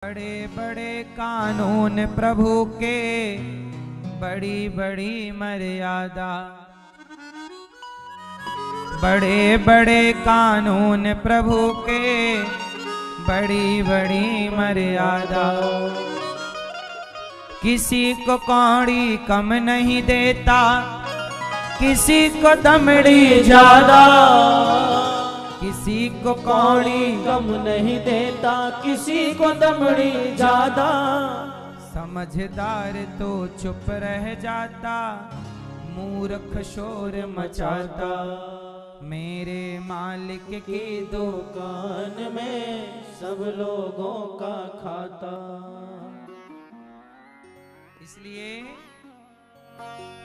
बड़े बड़े कानून प्रभु के, बड़ी बड़ी मर्यादा। बड़े बड़े कानून प्रभु के, बड़ी बड़ी मर्यादा। किसी को कौड़ी कम नहीं देता, किसी को दमड़ी ज्यादा। किसी को कौड़ी कम नहीं देता, किसी को दमड़ी ज्यादा। समझदार तो चुप रह जाता, मूर्ख शोर मचाता। मेरे मालिक की दुकान में सब लोगों का खाता। इसलिए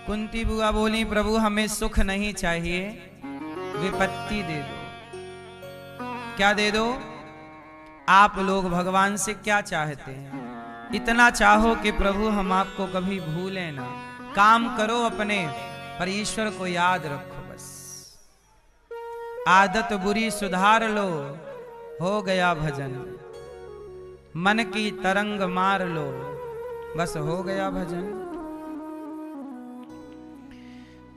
कुंती बुआ बोली, प्रभु हमें सुख नहीं चाहिए, विपत्ति दे दो। क्या दे दो? आप लोग भगवान से क्या चाहते हैं? इतना चाहो कि प्रभु हम आपको कभी भूलें ना। काम करो अपने, पर ईश्वर को याद रखो बस। आदत बुरी सुधार लो, हो गया भजन। मन की तरंग मार लो, बस हो गया भजन।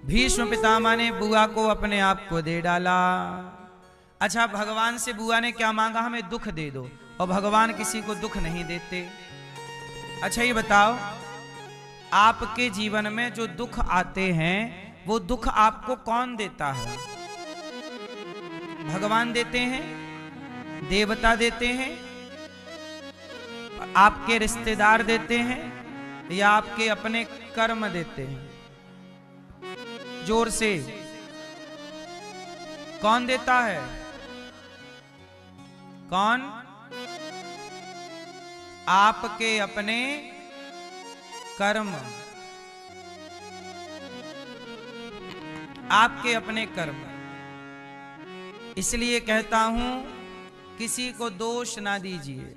भीष्म पितामह ने बुआ को अपने आप को दे डाला। अच्छा, भगवान से बुआ ने क्या मांगा? हमें दुख दे दो। और भगवान किसी को दुख नहीं देते। अच्छा ये बताओ, आपके जीवन में जो दुख आते हैं, वो दुख आपको कौन देता है? भगवान देते हैं? देवता देते हैं? आपके रिश्तेदार देते हैं? या आपके अपने कर्म देते हैं? जोर से, कौन देता है? कौन? आपके अपने कर्म। आपके अपने कर्म। इसलिए कहता हूं, किसी को दोष ना दीजिए।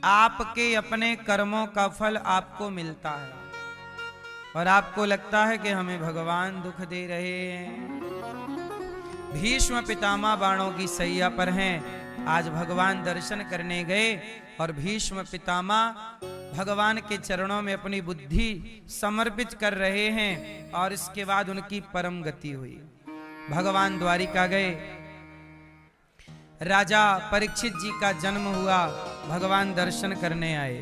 आपके अपने कर्मों का फल आपको मिलता है। और आपको लगता है कि हमें भगवान दुख दे रहे हैं। भीष्म पितामह बाणों की सैया पर हैं। आज भगवान दर्शन करने गए और भीष्म पितामह भगवान के चरणों में अपनी बुद्धि समर्पित कर रहे हैं। और इसके बाद उनकी परम गति हुई। भगवान द्वारिका गए, राजा परीक्षित जी का जन्म हुआ, भगवान दर्शन करने आए।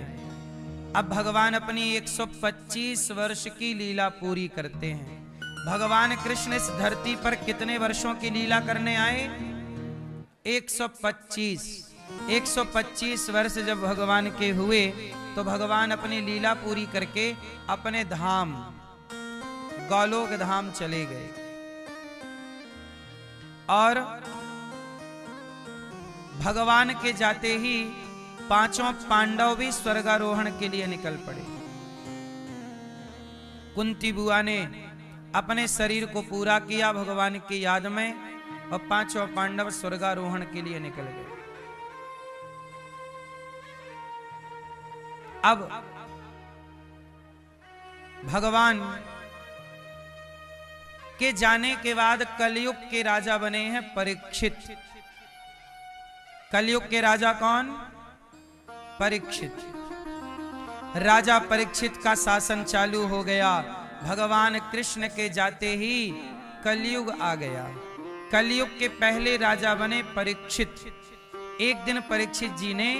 अब भगवान अपनी 125 वर्ष की लीला पूरी करते हैं। भगवान कृष्ण इस धरती पर कितने वर्षों की लीला करने आए? 125। 125 वर्ष जब भगवान के हुए, तो भगवान अपनी लीला पूरी करके अपने धाम गोलोक धाम चले गए। और भगवान के जाते ही पांचों पांडव भी स्वर्गारोहण के लिए निकल पड़े। कुंती बुआ ने अपने शरीर को पूरा किया भगवान की याद में, और पांचों पांडव स्वर्गारोहण के लिए निकल गए। अब भगवान के जाने के बाद कलयुग के राजा बने हैं परीक्षित। कलयुग के राजा कौन? परीक्षित। राजा परीक्षित का शासन चालू हो गया। भगवान कृष्ण के जाते ही कलयुग आ गया। कलयुग के पहले राजा बने परीक्षित। एक दिन परीक्षित जी ने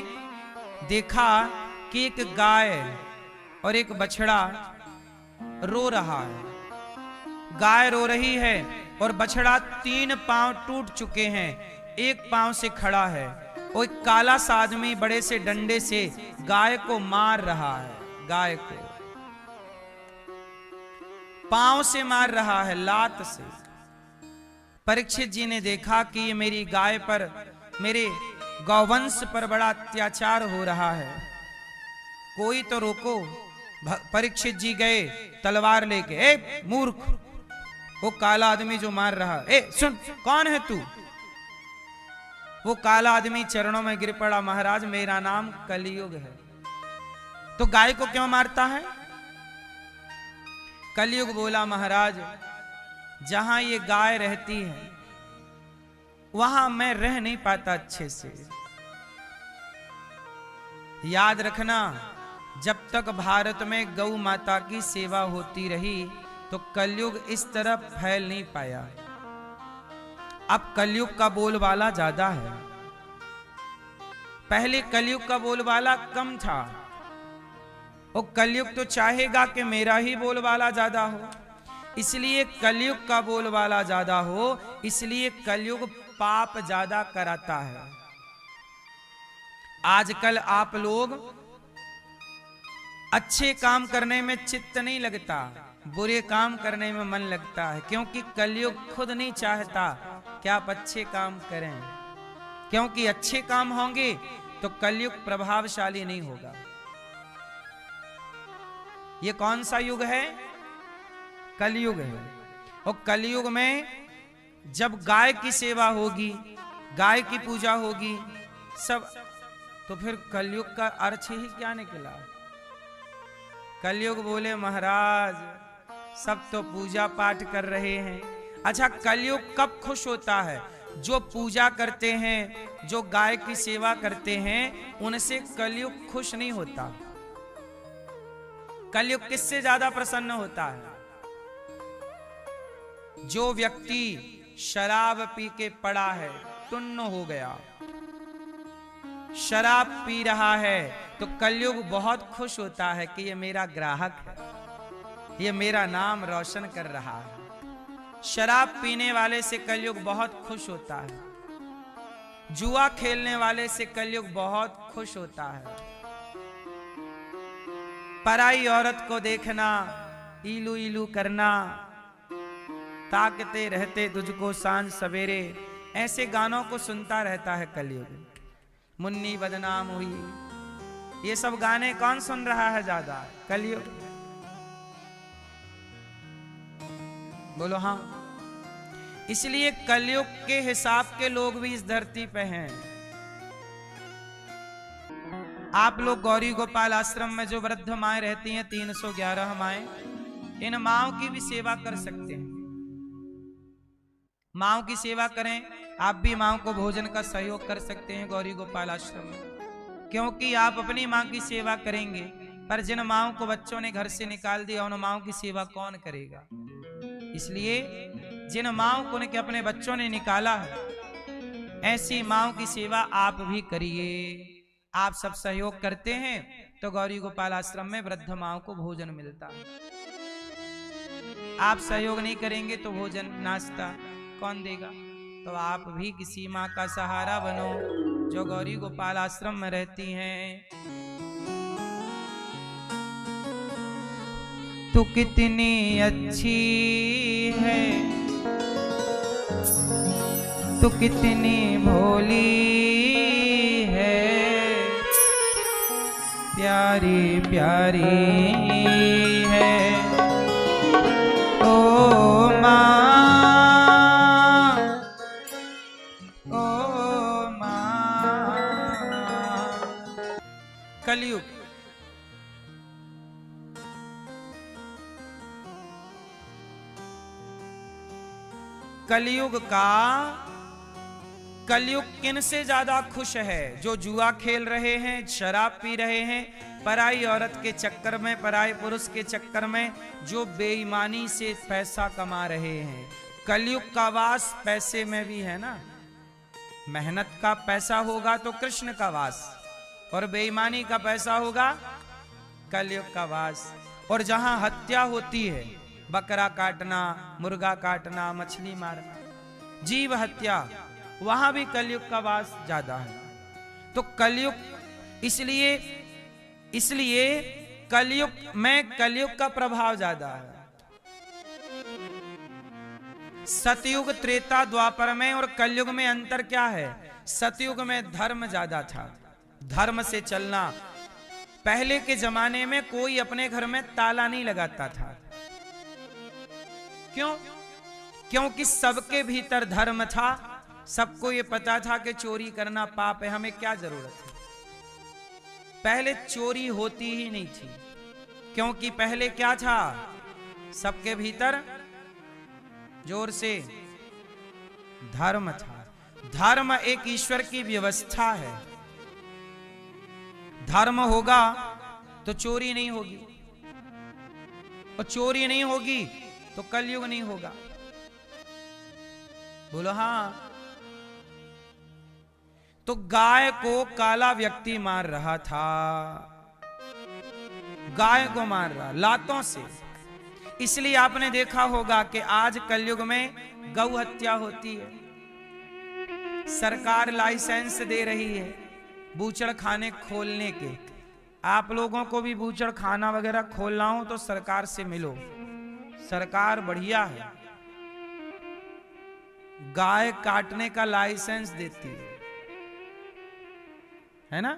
देखा कि एक गाय और एक बछड़ा रो रहा है। गाय रो रही है और बछड़ा 3 पांव टूट चुके हैं, एक पांव से खड़ा है। और एक काला सा आदमी बड़े से डंडे से गाय को मार रहा है। गाय को पांव से मार रहा है, लात से। परीक्षित जी ने देखा कि ये मेरी गाय पर, मेरे गौवंश पर बड़ा अत्याचार हो रहा है, कोई तो रोको। परीक्षित जी गए तलवार लेके। ए मूर्ख, वो काला आदमी जो मार रहा, ए सुन, कौन है तू? वो काला आदमी चरणों में गिर पड़ा, महाराज मेरा नाम कलयुग है। तो गाय को क्यों मारता है? कलयुग बोला, महाराज जहां ये गाय रहती है वहां मैं रह नहीं पाता अच्छे से। याद रखना, जब तक भारत में गौ माता की सेवा होती रही तो कलयुग इस तरह फैल नहीं पाया। अब कलयुग का बोलबाला ज्यादा है। पहले कलयुग का बोलबाला कम था। और कलयुग तो चाहेगा कि मेरा ही बोलबाला ज्यादा हो, इसलिए कलयुग का बोलबाला ज्यादा हो, इसलिए कलयुग पाप ज्यादा कराता है। आजकल आप लोग अच्छे काम करने में चित्त नहीं लगता, बुरे काम करने में मन लगता है, क्योंकि कलयुग खुद नहीं चाहता कि आप अच्छे काम करें, क्योंकि अच्छे काम होंगे तो कलयुग प्रभावशाली नहीं होगा। ये कौन सा युग है? कलयुग है। और कलयुग में जब गाय की सेवा होगी, गाय की पूजा होगी सब, तो फिर कलयुग का अर्थ ही क्या निकला? कलयुग बोले महाराज सब तो पूजा पाठ कर रहे हैं। अच्छा, कलयुग कब खुश होता है? जो पूजा करते हैं, जो गाय की सेवा करते हैं, उनसे कलयुग खुश नहीं होता। कलयुग किससे ज्यादा प्रसन्न होता है? जो व्यक्ति शराब पी के पड़ा है, टुन्न हो गया, शराब पी रहा है, तो कलयुग बहुत खुश होता है कि ये मेरा ग्राहक है, ये मेरा नाम रोशन कर रहा है। शराब पीने वाले से कलयुग बहुत खुश होता है। जुआ खेलने वाले से कलयुग बहुत खुश होता है। पराई औरत को देखना, इलू इलू करना, ताकते रहते तुझको सांझ सवेरे, ऐसे गानों को सुनता रहता है कलयुग। मुन्नी बदनाम हुई, ये सब गाने कौन सुन रहा है ज्यादा? कलयुग। बोलो हाँ। इसलिए कलयुग के हिसाब के लोग भी इस धरती पे हैं। आप लोग गौरी गोपाल आश्रम में जो वृद्ध माएं रहती हैं, 311 माएं, इन माओं की भी सेवा कर सकते हैं। माओं की सेवा करें। आप भी माओं को भोजन का सहयोग कर सकते हैं गौरी गोपाल आश्रम में, क्योंकि आप अपनी मां की सेवा करेंगे, पर जिन माओं को बच्चों ने घर से निकाल दिया, उन माओं की सेवा कौन करेगा? इसलिए जिन माओं को उनके अपने बच्चों ने निकाला है, ऐसी माओं की सेवा आप भी करिए। आप सब सहयोग करते हैं तो गौरी गोपाल आश्रम में वृद्ध माओं को भोजन मिलता है। आप सहयोग नहीं करेंगे तो भोजन नाश्ता कौन देगा? तो आप भी किसी माँ का सहारा बनो जो गौरी गोपाल आश्रम में रहती हैं। तू कितनी अच्छी है, तू कितनी भोली है, प्यारी प्यारी है ओ माँ, ओ माँ। कलयुग कलयुग का कलयुग किन से ज्यादा खुश है? जो जुआ खेल रहे हैं, शराब पी रहे हैं, पराई औरत के चक्कर में, पराई पुरुष के चक्कर में जो बेईमानी से पैसा कमा रहे हैं। कलयुग का वास पैसे में भी है ना। मेहनत का पैसा होगा तो कृष्ण का वास, और बेईमानी का पैसा होगा कलयुग का वास। और जहां हत्या होती है, बकरा काटना, मुर्गा काटना, मछली मारना, जीव हत्या, वहां भी कलयुग का वास ज्यादा है। तो कलयुग इसलिए कलयुग में कलयुग का प्रभाव ज्यादा है। सतयुग, त्रेता, द्वापर में और कलयुग में अंतर क्या है? सतयुग में धर्म ज्यादा था, धर्म से चलना। पहले के जमाने में कोई अपने घर में ताला नहीं लगाता था। क्यों? क्योंकि सबके भीतर धर्म था। सबको ये पता था कि चोरी करना पाप है, हमें क्या जरूरत है। पहले चोरी होती ही नहीं थी, क्योंकि पहले क्या था? सबके भीतर, जोर से, धर्म था। धर्म एक ईश्वर की व्यवस्था है। धर्म होगा तो चोरी नहीं होगी, और चोरी नहीं होगी तो कलयुग नहीं होगा। बोलो हाँ। तो गाय को काला व्यक्ति मार रहा था, गाय को मार रहा लातों से। इसलिए आपने देखा होगा कि आज कलयुग में गौ हत्या होती है। सरकार लाइसेंस दे रही है बूचड़ खाने खोलने के। आप लोगों को भी बूचड़ खाना वगैरह खोलना हो तो सरकार से मिलो, सरकार बढ़िया गाय काटने का लाइसेंस देती है ना।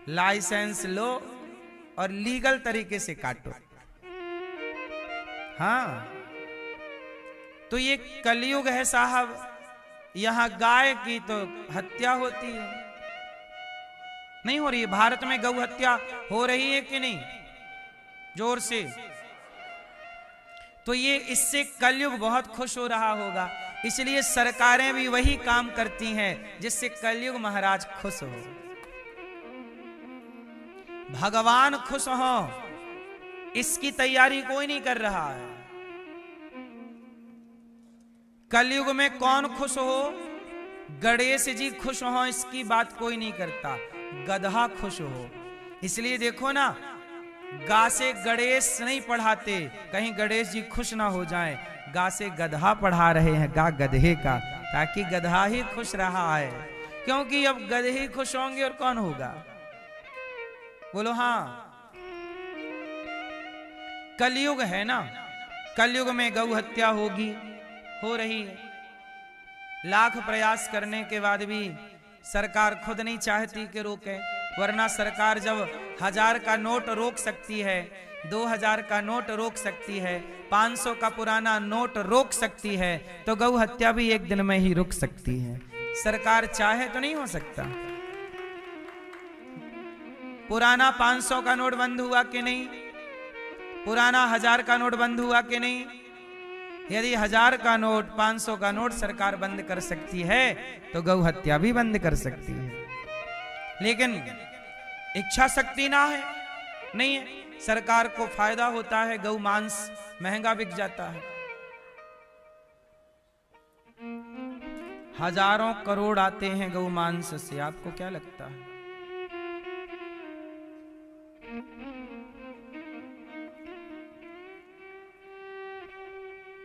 लाइसेंस लो और लीगल तरीके से काटो। हाँ, तो ये कलयुग है साहब, यहां गाय की तो हत्या होती है। नहीं हो रही है भारत में गौ हत्या हो रही है कि नहीं? जोर से। तो ये इससे कलयुग बहुत खुश हो रहा होगा, इसलिए सरकारें भी वही काम करती हैं जिससे कलयुग महाराज खुश हो, भगवान खुश हो। इसकी तैयारी कोई नहीं कर रहा है। कलयुग में कौन खुश हो? गणेश जी खुश हो, इसकी बात कोई नहीं करता, गधा खुश हो। इसलिए देखो ना, गा से गणेश नहीं पढ़ाते, कहीं गणेश जी खुश ना हो जाएं। गा से गधा पढ़ा रहे हैं, गा गधे का, ताकि गधा ही खुश रहा है। क्योंकि अब गधे ही खुश होंगे और कौन होगा? बोलो हाँ। कलयुग है ना, कलयुग में गौ हत्या होगी, हो रही है। लाख प्रयास करने के बाद भी सरकार खुद नहीं चाहती कि रोके, वरना सरकार जब 1000 का नोट रोक सकती है, 2000 का नोट रोक सकती है, 500 का पुराना नोट रोक सकती है, तो गौ हत्या भी एक दिन में ही रुक सकती है। सरकार चाहे तो नहीं हो सकता। पुराना 500 का नोट बंद हुआ कि नहीं? पुराना 1000 का नोट बंद हुआ कि नहीं? यदि 1000 का नोट 500 का नोट सरकार बंद कर सकती है तो गौ हत्या भी बंद कर सकती है। लेकिन इच्छा शक्ति ना है, नहीं है। सरकार को फायदा होता है, गौ मांस महंगा बिक जाता है। हजारों करोड़ आते हैं गौ मांस से, आपको क्या लगता है?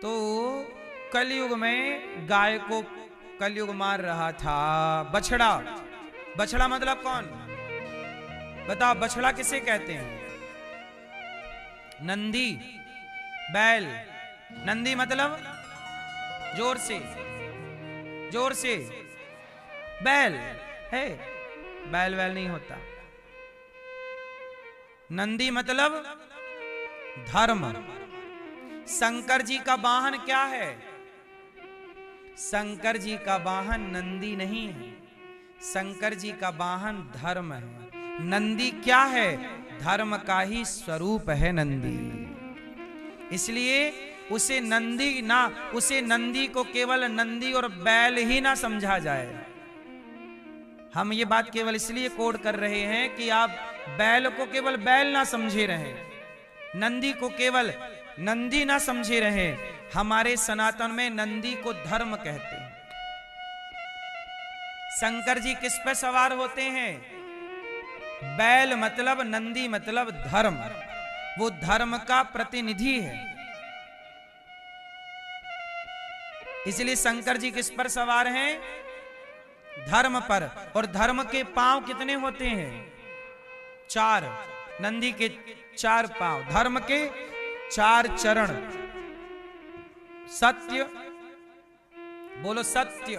तो कलयुग में गाय को कलयुग मार रहा था। बछड़ा, बछड़ा मतलब कौन? बताओ, बछड़ा किसे कहते हैं? नंदी, बैल। नंदी मतलब जोर से, जोर से, बैल है। बैल वैल नहीं होता। नंदी मतलब धर्म। शंकर जी का वाहन क्या है? शंकर जी का वाहन नंदी नहीं है, शंकर जी का वाहन धर्म है। नंदी क्या है? धर्म का ही स्वरूप है नंदी। इसलिए उसे नंदी ना, उसे नंदी को केवल नंदी और बैल ही ना समझा जाए। हम ये बात केवल इसलिए कोड कर रहे हैं कि आप बैल को केवल बैल ना समझे रहे, नंदी को केवल नंदी ना समझे रहे। हमारे सनातन में नंदी को धर्म कहते हैं। शंकर जी किस पे सवार होते हैं? बैल मतलब, नंदी मतलब धर्म। वो धर्म का प्रतिनिधि है। इसलिए शंकर जी किस पर सवार हैं? धर्म पर। और धर्म के पांव कितने होते हैं? 4। नंदी के 4 पांव, धर्म के 4 चरण। सत्य, बोलो सत्य,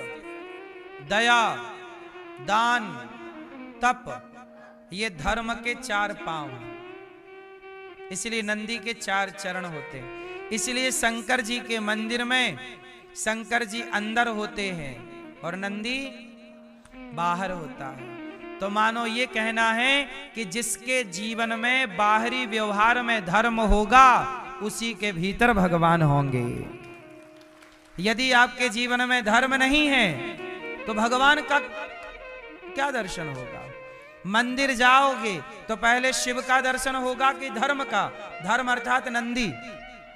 दया, दान, तप, ये धर्म के 4 पांव हैं। इसलिए नंदी के 4 चरण होते हैं। इसलिए शंकर जी के मंदिर में शंकर जी अंदर होते हैं और नंदी बाहर होता है। तो मानो ये कहना है कि जिसके जीवन में बाहरी व्यवहार में धर्म होगा, उसी के भीतर भगवान होंगे। यदि आपके जीवन में धर्म नहीं है तो भगवान का क्या दर्शन होगा? मंदिर जाओगे तो पहले शिव का दर्शन होगा कि धर्म का? धर्म अर्थात नंदी।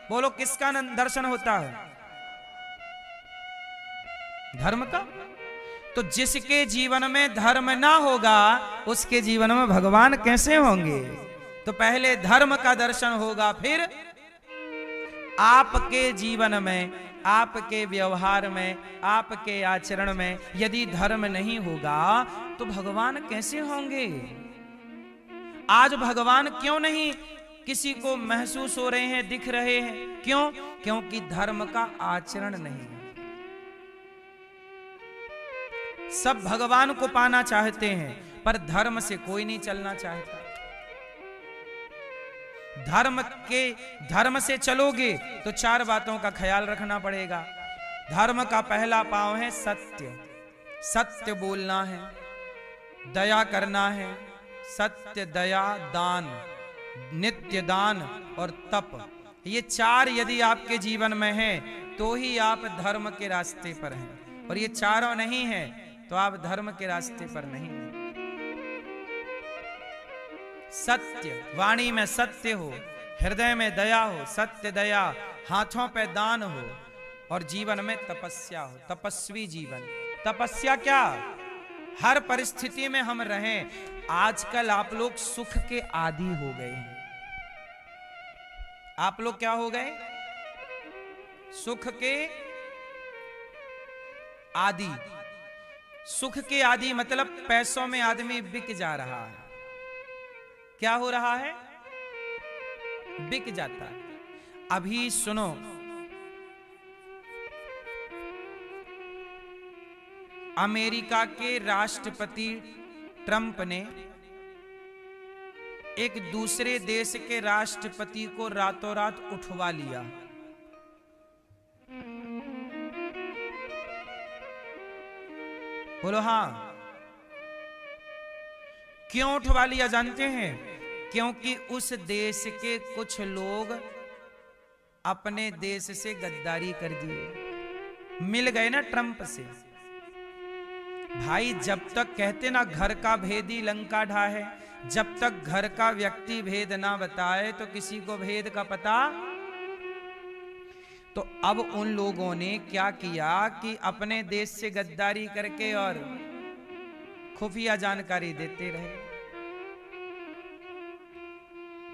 बोलो किसका दर्शन होता है? धर्म का। तो जिसके जीवन में धर्म ना होगा उसके जीवन में भगवान कैसे होंगे? तो पहले धर्म का दर्शन होगा, फिर आपके जीवन में, आपके व्यवहार में, आपके आचरण में यदि धर्म नहीं होगा तो भगवान कैसे होंगे? आज भगवान क्यों नहीं किसी को महसूस हो रहे हैं, दिख रहे हैं? क्यों? क्योंकि धर्म का आचरण नहीं है। सब भगवान को पाना चाहते हैं पर धर्म से कोई नहीं चलना चाहता। धर्म से चलोगे तो 4 बातों का ख्याल रखना पड़ेगा। धर्म का पहला पांव है सत्य। सत्य बोलना है, दया करना है, सत्य, दया, दान, नित्य दान और तप। ये 4 यदि आपके जीवन में है तो ही आप धर्म के रास्ते पर हैं, और ये 4 नहीं है तो आप धर्म के रास्ते पर नहीं हैं। सत्य, वाणी में सत्य हो, हृदय में दया हो, सत्य दया, हाथों पे दान हो, और जीवन में तपस्या हो, तपस्वी जीवन। तपस्या क्या? हर परिस्थिति में हम रहें। आजकल आप लोग सुख के आदी हो गए हैं। आप लोग क्या हो गए? सुख के आदी। सुख के आदी मतलब पैसों में आदमी बिक जा रहा है। क्या हो रहा है? बिक जाता है। अभी सुनो, अमेरिका के राष्ट्रपति ट्रंप ने एक दूसरे देश के राष्ट्रपति को रातों रात उठवा लिया। बोलो हाँ। क्यों उठवा लिया जानते हैं? क्योंकि उस देश के कुछ लोग अपने देश से गद्दारी कर दिए, मिल गए ना ट्रंप से। भाई जब तक कहते ना घर का भेदी लंका ढाहे, जब तक घर का व्यक्ति भेद ना बताए तो किसी को भेद का पता। तो अब उन लोगों ने क्या किया कि अपने देश से गद्दारी करके और खुफिया जानकारी देते रहे।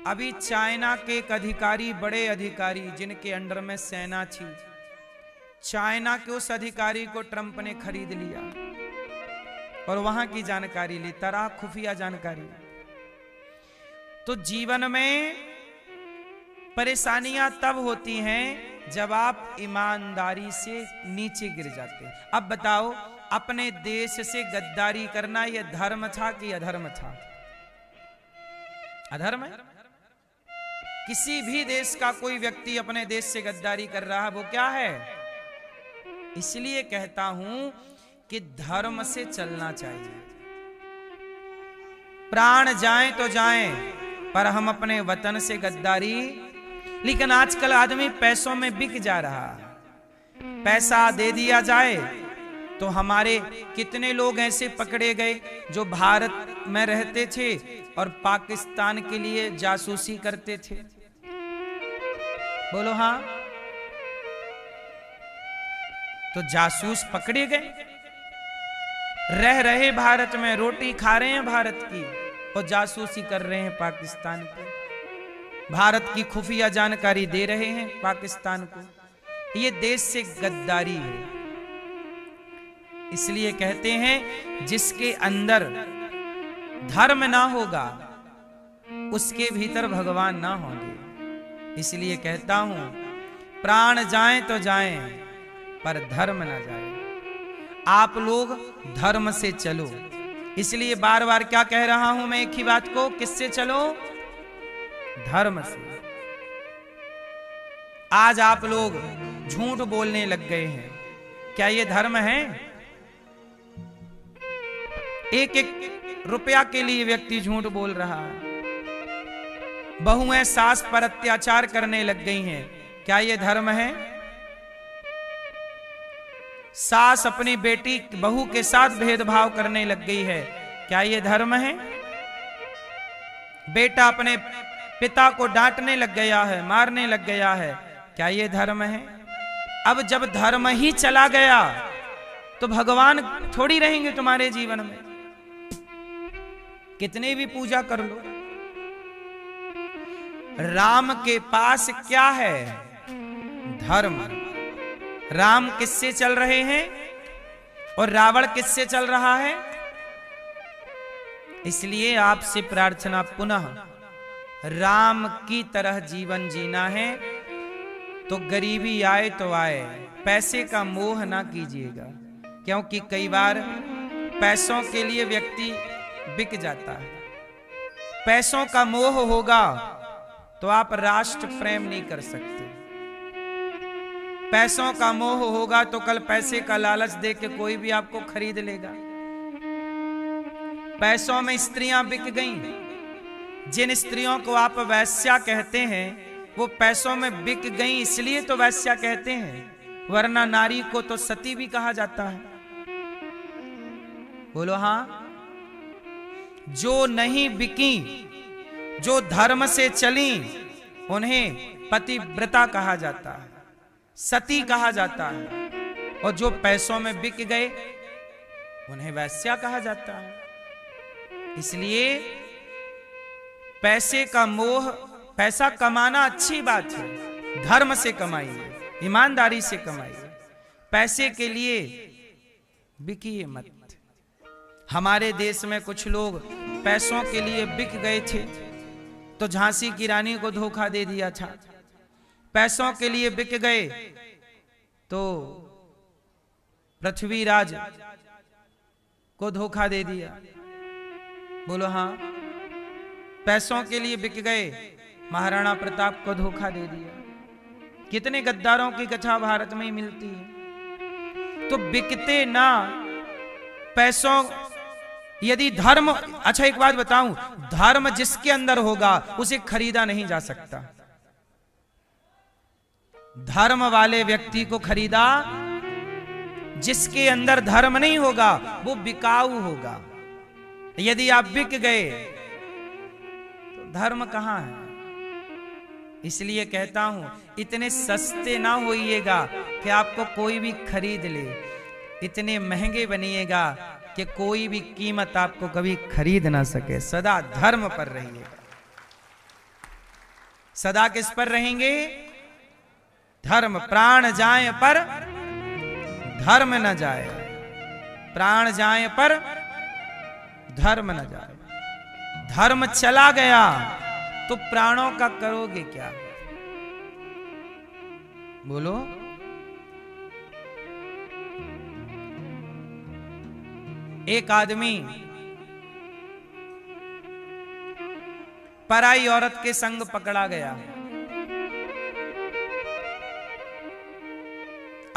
अभी चाइना के एक अधिकारी, बड़े अधिकारी जिनके अंडर में सेना थी, चाइना के उस अधिकारी को ट्रंप ने खरीद लिया और वहां की जानकारी ली, तरह खुफिया जानकारी। तो जीवन में परेशानियां तब होती हैं जब आप ईमानदारी से नीचे गिर जाते हैं। अब बताओ, अपने देश से गद्दारी करना यह धर्म था कि अधर्म था? अधर्म है। किसी भी देश का कोई व्यक्ति अपने देश से गद्दारी कर रहा है, वो क्या है? इसलिए कहता हूं कि धर्म से चलना चाहिए। प्राण जाएं तो जाएं, पर हम अपने वतन से गद्दारी। लेकिन आजकल आदमी पैसों में बिक जा रहा है। पैसा दे दिया जाए तो हमारे कितने लोग ऐसे पकड़े गए जो भारत में रहते थे और पाकिस्तान के लिए जासूसी करते थे। बोलो हाँ। तो जासूस पकड़े गए, रह रहे भारत में, रोटी खा रहे हैं भारत की और जासूसी कर रहे हैं पाकिस्तान की। भारत की खुफिया जानकारी दे रहे हैं पाकिस्तान को। ये देश से गद्दारी है। इसलिए कहते हैं जिसके अंदर धर्म ना होगा उसके भीतर भगवान ना होंगे। इसलिए कहता हूं प्राण जाएं तो जाएं, पर धर्म ना जाए। आप लोग धर्म से चलो। इसलिए बार बार क्या कह रहा हूं मैं एक ही बात को, किससे चलो? धर्म से। आज आप लोग झूठ बोलने लग गए हैं। क्या ये धर्म है? एक एक रुपया के लिए व्यक्ति झूठ बोल रहा है। बहुएं सास पर अत्याचार करने लग गई हैं। क्या ये धर्म है? सास अपनी बेटी बहू के साथ भेदभाव करने लग गई है। क्या ये धर्म है? बेटा अपने पिता को डांटने लग गया है, मारने लग गया है, क्या ये धर्म है? अब जब धर्म ही चला गया तो भगवान थोड़ी रहेंगे तुम्हारे जीवन में, कितने भी पूजा कर लो। राम के पास क्या है? धर्म। राम किससे चल रहे हैं और रावण किससे चल रहा है? इसलिए आपसे प्रार्थना पुनः, राम की तरह जीवन जीना है तो गरीबी आए तो आए, पैसे का मोह ना कीजिएगा, क्योंकि कई बार पैसों के लिए व्यक्ति बिक जाता है। पैसों का मोह होगा तो आप राष्ट्र प्रेम नहीं कर सकते। पैसों का मोह होगा तो कल पैसे का लालच दे के कोई भी आपको खरीद लेगा। पैसों में स्त्रियां बिक गईं। जिन स्त्रियों को आप वैश्या कहते हैं वो पैसों में बिक गईं, इसलिए तो वैश्या कहते हैं, वरना नारी को तो सती भी कहा जाता है। बोलो हाँ। जो नहीं बिकी, जो धर्म से चली, उन्हें पतिव्रता कहा जाता है, सती कहा जाता है, और जो पैसों में बिक गए उन्हें वैश्या कहा जाता है। इसलिए पैसे का मोह, पैसा कमाना अच्छी बात है, धर्म से कमाइए, ईमानदारी से कमाइए, पैसे के लिए बिकिए मत। हमारे देश में कुछ लोग पैसों के लिए बिक गए थे तो झांसी की रानी को धोखा दे दिया था। पैसों के लिए बिक गए तो पृथ्वीराज को धोखा दे दिया। बोलो हाँ। पैसों के लिए बिक गए, महाराणा प्रताप को धोखा दे दिया। कितने गद्दारों की कथा भारत में ही मिलती है। तो बिकते ना पैसों, यदि धर्म, अच्छा एक बात बताऊं, धर्म जिसके अंदर होगा उसे खरीदा नहीं जा सकता। धर्म वाले व्यक्ति को खरीदा, जिसके अंदर धर्म नहीं होगा वो बिकाऊ होगा। यदि आप बिक गए तो धर्म कहां है? इसलिए कहता हूं, इतने सस्ते ना होइएगा कि आपको कोई भी खरीद ले, इतने महंगे बनिएगा कि कोई भी कीमत आपको कभी खरीद ना सके। सदा धर्म पर रहिएगा। सदा किस पर रहेंगे? धर्म। प्राण जाए पर धर्म न जाए, प्राण जाए पर धर्म न जाए। धर्म चला गया तो प्राणों का करोगे क्या? बोलो। एक आदमी पराई औरत के संग पकड़ा गया।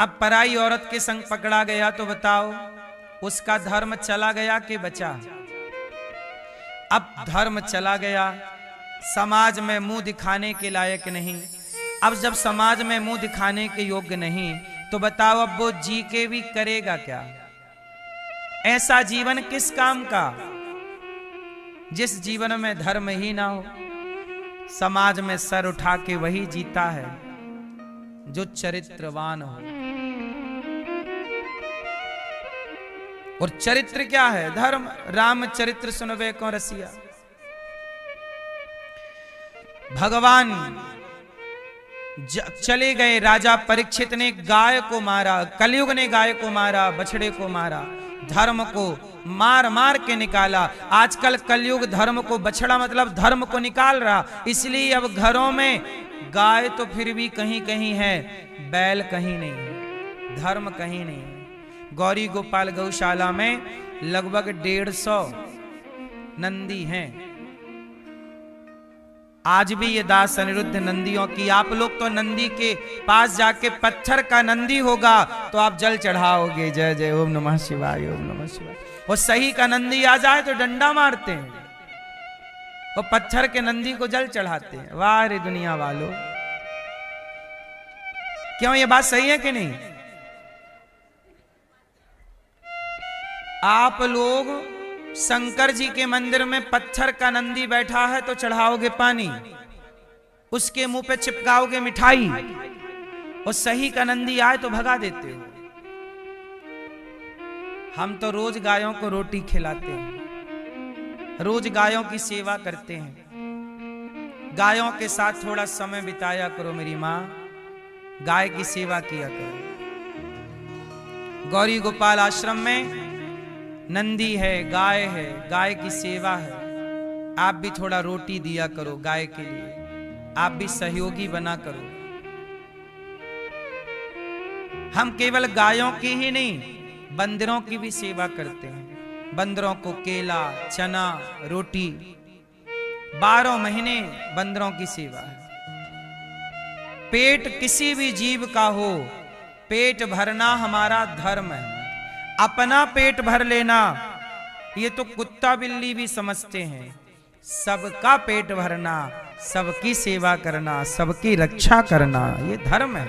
अब पराई औरत के संग पकड़ा गया तो बताओ, उसका धर्म चला गया कि बचा? अब धर्म चला गया, समाज में मुंह दिखाने के लायक नहीं। अब जब समाज में मुंह दिखाने के योग्य नहीं तो बताओ अब वो जी के भी करेगा क्या? ऐसा जीवन किस काम का जिस जीवन में धर्म ही ना हो। समाज में सर उठा के वही जीता है जो चरित्रवान हो। और चरित्र क्या है? धर्म। राम चरित्र सुनबे को रसिया। भगवान चले गए, राजा परीक्षित ने गाय को मारा, कलयुग ने गाय को मारा, बछड़े को मारा, धर्म को मार मार के निकाला। आजकल कलयुग धर्म को, बछड़ा मतलब धर्म को निकाल रहा। इसलिए अब घरों में गाय तो फिर भी कहीं कहीं है, बैल कहीं नहीं है, धर्म कहीं नहीं है। गौरी गोपाल गौशाला में लगभग 150 नंदी हैं। आज भी ये दास अनिरुद्ध नंदियों की, आप लोग तो नंदी के पास जाके पत्थर का नंदी होगा तो आप जल चढ़ाओगे, जय जय ओम नमः शिवाय, ओम नमः शिवाय। और सही का नंदी आ जाए तो डंडा मारते हैं, और पत्थर के नंदी को जल चढ़ाते हैं। वाह रे दुनिया वालों, क्यों ये बात सही है कि नहीं? आप लोग शंकर जी के मंदिर में पत्थर का नंदी बैठा है तो चढ़ाओगे पानी, उसके मुंह पे चिपकाओगे मिठाई, और सही का नंदी आए तो भगा देते हो। हम तो रोज गायों को रोटी खिलाते हैं, रोज गायों की सेवा करते हैं। गायों के साथ थोड़ा समय बिताया करो मेरी माँ, गाय की सेवा किया करो। गौरी गोपाल आश्रम में नंदी है, गाय है, गाय की सेवा है। आप भी थोड़ा रोटी दिया करो गाय के लिए, आप भी सहयोगी बना करो। हम केवल गायों की ही नहीं, बंदरों की भी सेवा करते हैं। बंदरों को केला, चना, रोटी, 12 महीने बंदरों की सेवा है। पेट किसी भी जीव का हो, पेट भरना हमारा धर्म है। अपना पेट भर लेना ये तो कुत्ता बिल्ली भी समझते हैं। सबका पेट भरना, सबकी सेवा करना, सबकी रक्षा करना ये धर्म है।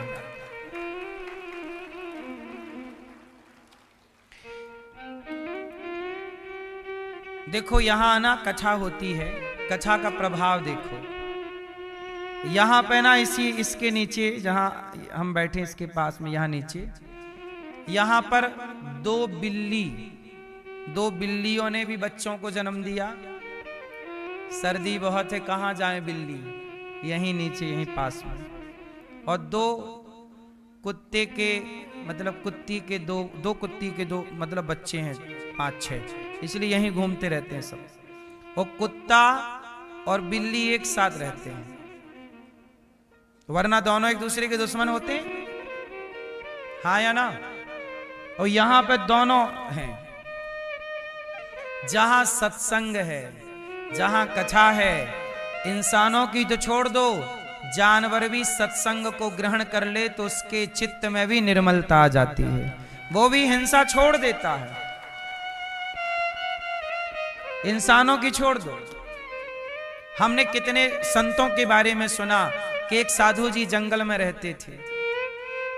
देखो यहां ना कथा होती है, कथा का प्रभाव देखो। यहां पे ना इसके नीचे जहां हम बैठे इसके पास में, यहां नीचे यहां पर 2 बिल्लियों ने भी बच्चों को जन्म दिया। सर्दी बहुत है, कहां जाए बिल्ली, यहीं नीचे यहीं पास में। और 2 कुत्ते के मतलब कुत्ती के दो कुत्ती के 2 मतलब बच्चे हैं, 5-6, इसलिए यहीं घूमते रहते हैं सब। और कुत्ता और बिल्ली एक साथ रहते हैं, वरना दोनों एक दूसरे के दुश्मन होते हैं, हाँ या ना। और यहां पे दोनों हैं। जहां सत्संग है, जहां कथा है, इंसानों की तो छोड़ दो, जानवर भी सत्संग को ग्रहण कर ले तो उसके चित्त में भी निर्मलता आ जाती है, वो भी हिंसा छोड़ देता है। इंसानों की छोड़ दो। हमने कितने संतों के बारे में सुना कि एक साधु जी जंगल में रहते थे,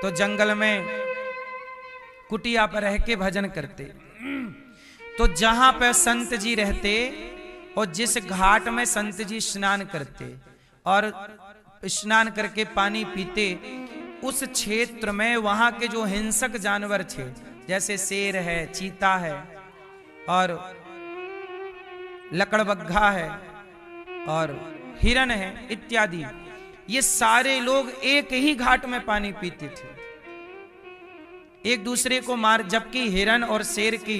तो जंगल में कुटिया पर रह के भजन करते। तो जहां पर संत जी रहते और जिस घाट में संत जी स्नान करते और स्नान करके पानी पीते, उस क्षेत्र में वहां के जो हिंसक जानवर थे, जैसे शेर है, चीता है और लकड़बग्घा है और हिरन है इत्यादि, ये सारे लोग एक ही घाट में पानी पीते थे, एक दूसरे को मार। जबकि हिरन और शेर की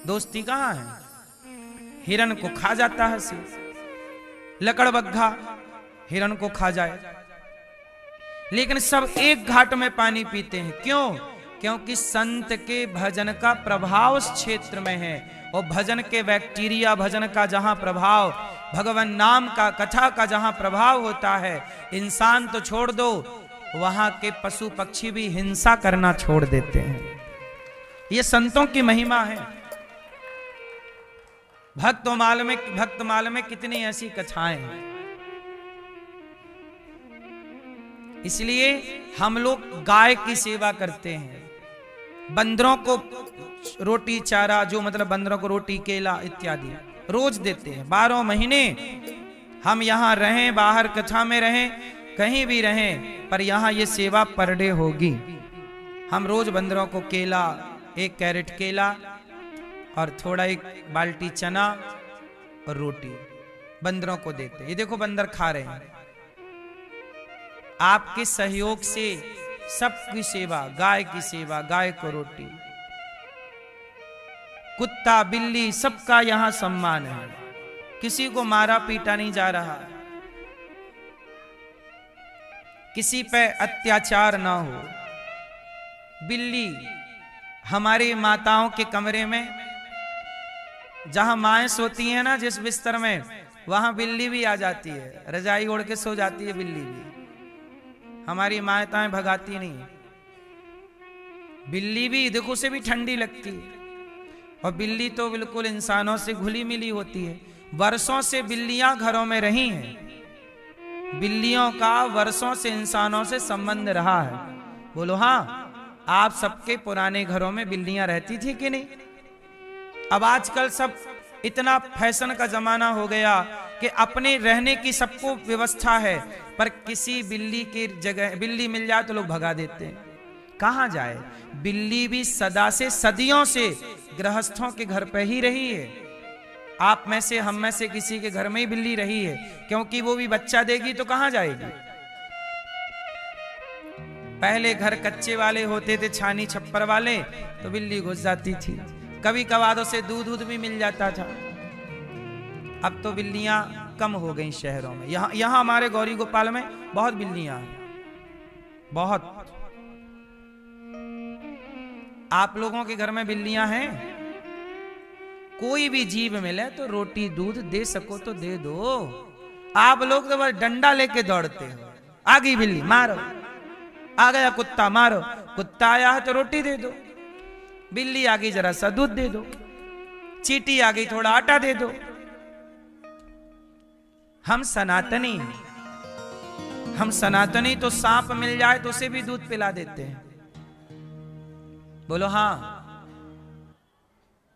दोस्ती कहां है? हिरन को खा जाता है शेर, लकड़बग्घा हिरन को खा जाए, लेकिन सब एक घाट में पानी पीते हैं। क्यों? क्योंकि संत के भजन का प्रभाव उस क्षेत्र में है। और भजन के बैक्टीरिया, भजन का जहां प्रभाव, भगवान नाम का, कथा का जहां प्रभाव होता है, इंसान तो छोड़ दो, वहां के पशु पक्षी भी हिंसा करना छोड़ देते हैं। ये संतों की महिमा है। भक्तमाल में कितनी ऐसी कथाएं हैं। इसलिए हम लोग गाय की सेवा करते हैं, बंदरों को रोटी चारा, जो मतलब बंदरों को रोटी केला इत्यादि रोज देते हैं। 12 महीने हम यहाँ रहें, बाहर कथा में रहें, कहीं भी रहें, पर यहाँ ये सेवा पर डे होगी। हम रोज बंदरों को केला, 1 कैरेट केला और थोड़ा 1 बाल्टी चना और रोटी बंदरों को देते। ये देखो बंदर खा रहे हैं। आपके सहयोग से सबकी सेवा, गाय की सेवा, गाय को रोटी, कुत्ता बिल्ली सबका यहां सम्मान है। किसी को मारा पीटा नहीं जा रहा, किसी पे अत्याचार ना हो। बिल्ली हमारी माताओं के कमरे में, जहां माएं सोती हैं ना जिस बिस्तर में, वहां बिल्ली भी आ जाती है, रजाई ओढ़ के सो जाती है बिल्ली भी। हमारी माताएं भगाती नहीं, बिल्ली भी देखो उसे भी ठंडी लगती है। और बिल्ली तो बिल्कुल इंसानों से घुली मिली होती है। वर्षों से बिल्लियां घरों में रही हैं, बिल्लियों का वर्षों से इंसानों से संबंध रहा है। बोलो हाँ, आप सबके पुराने घरों में बिल्लियां रहती थी कि नहीं? अब आजकल सब इतना फैशन का जमाना हो गया कि अपने रहने की सबको व्यवस्था है, पर किसी बिल्ली की जगह बिल्ली मिल जाए तो लोग भगा देते हैं। कहाँ जाए? बिल्ली भी सदा से सदियों से गृहस्थों के घर पे ही रही है। आप में से हम में से किसी के घर में ही बिल्ली रही है, क्योंकि वो भी बच्चा देगी तो कहाँ जाएगी। पहले घर कच्चे वाले होते थे, छानी छप्पर वाले, तो बिल्ली घुस जाती थी। कभी कभार उसे दूध भी मिल जाता था। अब तो बिल्लियां कम हो गई शहरों में। यहाँ हमारे गौरी गोपाल में बहुत बिल्लियां हैं, बहुत। आप लोगों के घर में बिल्लियां हैं? कोई भी जीव मिले तो रोटी दूध दे सको तो दे दो। आप लोग तो बस डंडा लेके दौड़ते हो। आ गई बिल्ली, मारो। आ गया कुत्ता, मारो। कुत्ता आया है तो रोटी दे दो। बिल्ली आ गई, जरा सा दूध दे दो। चींटी आ गई, थोड़ा आटा दे दो। हम सनातनी हैं। हम सनातनी तो सांप मिल जाए तो उसे भी दूध पिला देते हैं। बोलो हाँ।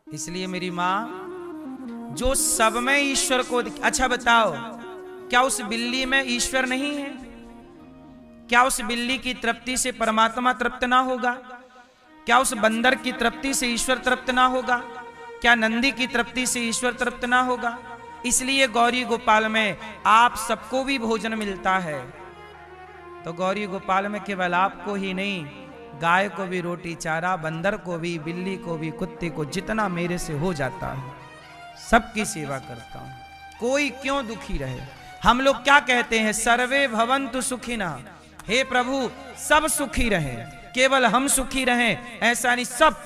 इसलिए मेरी मां जो सब में ईश्वर को, अच्छा बताओ, क्या उस बिल्ली में ईश्वर नहीं है? क्या उस बिल्ली की तृप्ति से परमात्मा तृप्त ना होगा? क्या उस बंदर की तृप्ति से ईश्वर तृप्त ना होगा? क्या नंदी की तृप्ति से ईश्वर तृप्त ना होगा? इसलिए गौरी गोपाल में आप सबको भी भोजन मिलता है। तो गौरी गोपाल में केवल आपको ही नहीं, गाय को भी रोटी चारा, बंदर को भी, बिल्ली को भी, कुत्ते को, जितना मेरे से हो जाता है सबकी सेवा करता हूं। कोई क्यों दुखी रहे? हम लोग क्या कहते हैं? सर्वे भवन्तु सुखिनः। हे प्रभु, सब सुखी रहे, केवल हम सुखी रहें ऐसा नहीं। सब,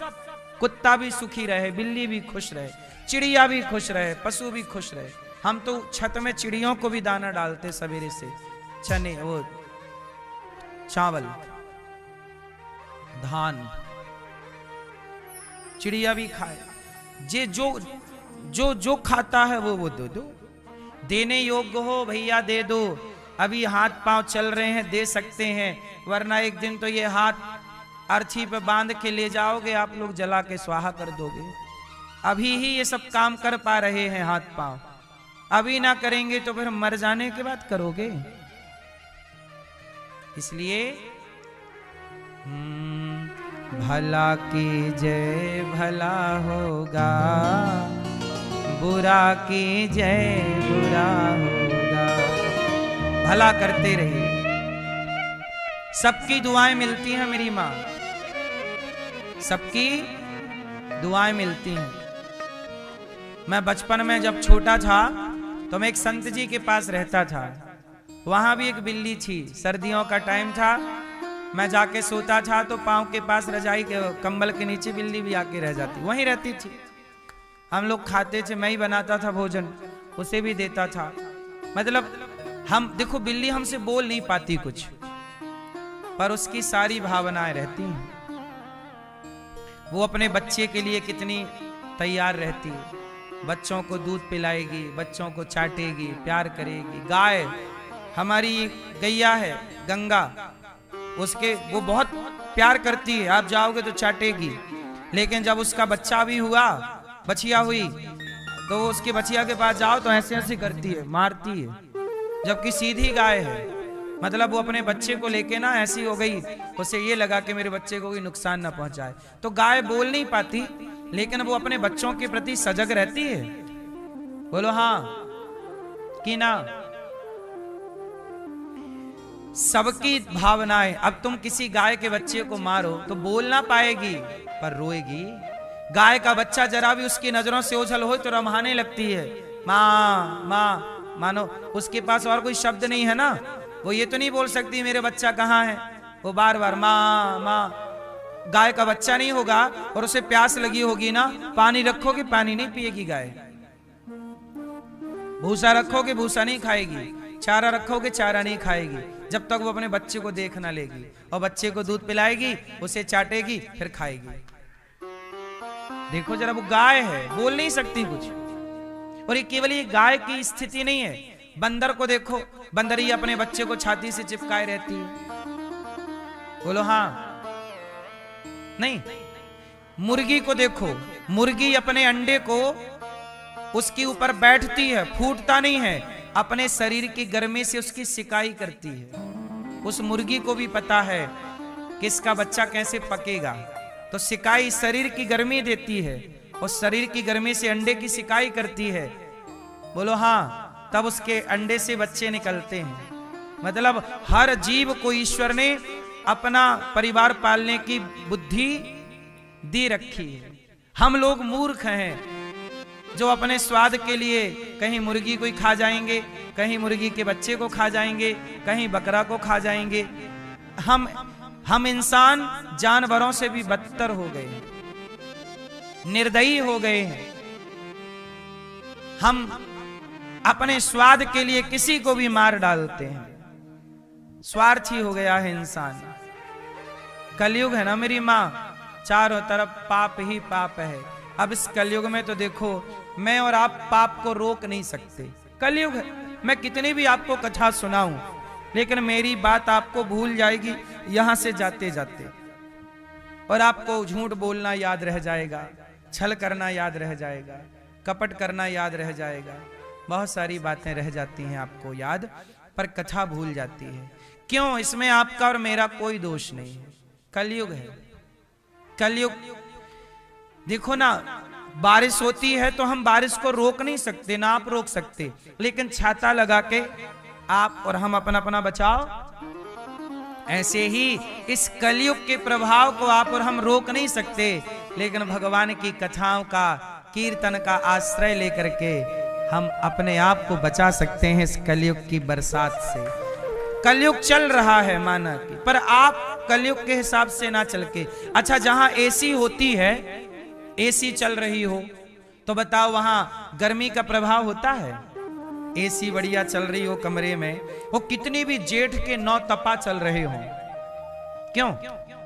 कुत्ता भी सुखी रहे, बिल्ली भी खुश रहे, चिड़िया भी खुश रहे, पशु भी खुश रहे। हम तो छत में चिड़ियों को भी दाना डालते सवेरे से, चने, वो चावल, धान, चिड़िया भी खाए। जे जो जो जो खाता है वो दो दो। देने योग्य हो भैया दे दो। अभी हाथ पांव चल रहे हैं, दे सकते हैं, वरना एक दिन तो ये हाथ अर्थी पे बांध के ले जाओगे आप लोग, जला के स्वाहा कर दोगे। अभी ही ये सब काम कर पा रहे हैं हाथ पांव, अभी ना करेंगे तो फिर मर जाने के बाद करोगे। इसलिए भला की जय भला होगा, बुरा की जय बुरा होगा। भला करते रहिए, सबकी दुआएं मिलती हैं मेरी माँ, सबकी दुआएं मिलती हैं। मैं बचपन में जब छोटा था तो मैं एक संत जी के पास रहता था। वहां भी एक बिल्ली थी। सर्दियों का टाइम था, मैं जाके सोता था तो पांव के पास रजाई के कंबल के नीचे बिल्ली भी आके रह जाती, वहीं रहती थी। हम लोग खाते थे, मैं ही बनाता था भोजन, उसे भी देता था। मतलब हम देखो, बिल्ली हमसे बोल नहीं पाती कुछ, पर उसकी सारी भावनाएं रहती हैं। वो अपने बच्चे के लिए कितनी तैयार रहती है। बच्चों को दूध पिलाएगी, बच्चों को चाटेगी, प्यार करेगी। गाय हमारी गैया है गंगा, उसके वो बहुत प्यार करती है। आप जाओगे तो चाटेगी, लेकिन जब उसका बच्चा भी हुआ, बछिया हुई, तो वो उसके बछिया के पास जाओ तो ऐसे ऐसे करती है, मारती है। जबकि सीधी गाय है, मतलब वो अपने बच्चे को लेके ना ऐसी हो गई, उसे ये लगा कि मेरे बच्चे को कोई नुकसान ना पहुंचाए। तो गाय बोल नहीं पाती, लेकिन वो अपने बच्चों के प्रति सजग रहती है। बोलो हाँ कि ना? सबकी भावनाएं। अब तुम किसी गाय के बच्चे को मारो तो बोल ना पाएगी, पर रोएगी। गाय का बच्चा जरा भी उसकी नजरों से ओझल हो तो रमाने लगती है, माँ माँ। मानो उसके पास और कोई शब्द नहीं है ना, वो ये तो नहीं बोल सकती मेरे बच्चा कहाँ है, वो बार बार माँ माँ। गाय का बच्चा नहीं होगा और उसे प्यास लगी होगी ना, पानी रखोगे पानी नहीं पिएगी गाय, भूसा रखोगे भूसा नहीं खाएगी, चारा रखोगे चारा नहीं खाएगी, जब तक वो अपने बच्चे को देख ना लेगी। और बच्चे को दूध पिलाएगी, उसे चाटेगी, फिर खाएगी। देखो जरा, वो गाय है, बोल नहीं सकती कुछ। और ये केवल ये गाय की स्थिति नहीं है, बंदर को देखो, बंदरी अपने बच्चे को छाती से चिपकाए रहती है। बोलो हाँ नहीं? मुर्गी को देखो, मुर्गी अपने अंडे को उसके ऊपर बैठती है, फूटता नहीं है, अपने शरीर की गर्मी से उसकी सिकाई करती है। उस मुर्गी को भी पता है कि इसका बच्चा कैसे पकेगा, तो सिकाई शरीर की गर्मी देती है, उस शरीर की गर्मी से अंडे की सिकाई करती है। बोलो हाँ, तब उसके अंडे से बच्चे निकलते हैं। मतलब हर जीव को ईश्वर ने अपना परिवार पालने की बुद्धि दी रखी है। हम लोग मूर्ख हैं जो अपने स्वाद के लिए कहीं मुर्गी को ही खा जाएंगे, कहीं मुर्गी के बच्चे को खा जाएंगे, कहीं बकरा को खा जाएंगे। हम इंसान जानवरों से भी बदतर हो गए हैं, निर्दयी हो गए हैं। हम अपने स्वाद के लिए किसी को भी मार डालते हैं, स्वार्थी हो गया है इंसान। कलयुग है ना मेरी माँ, चारों तरफ पाप ही पाप है। अब इस कलयुग में तो देखो, मैं और आप पाप को रोक नहीं सकते। कलयुग है, मैं कितनी भी आपको कथा सुनाऊं, लेकिन मेरी बात आपको भूल जाएगी यहां से जाते जाते, और आपको झूठ बोलना याद रह जाएगा, छल करना याद रह जाएगा, कपट करना याद रह जाएगा, बहुत सारी बातें रह जाती हैं आपको याद, पर कथा भूल जाती है। क्यों? इसमें आपका और मेरा कोई दोष नहीं है। कलयुग है, कलयुग। देखो ना, बारिश होती है तो हम बारिश को रोक नहीं सकते, ना आप रोक सकते, लेकिन छाता लगा के आप और हम अपना अपना बचाओ। ऐसे ही इस कलयुग के प्रभाव को आप और हम रोक नहीं सकते, लेकिन भगवान की कथाओं का, कीर्तन का आश्रय लेकर के हम अपने आप को बचा सकते हैं इस कलयुग की बरसात से। कलयुग चल रहा है माना कि, पर आप कलयुग के हिसाब से ना चल के। अच्छा, जहां एसी होती है, एसी चल रही हो, तो बताओ वहां गर्मी का प्रभाव होता है? एसी बढ़िया चल रही हो कमरे में, वो कितनी भी जेठ के 9 तपा चल रहे हो, क्यों?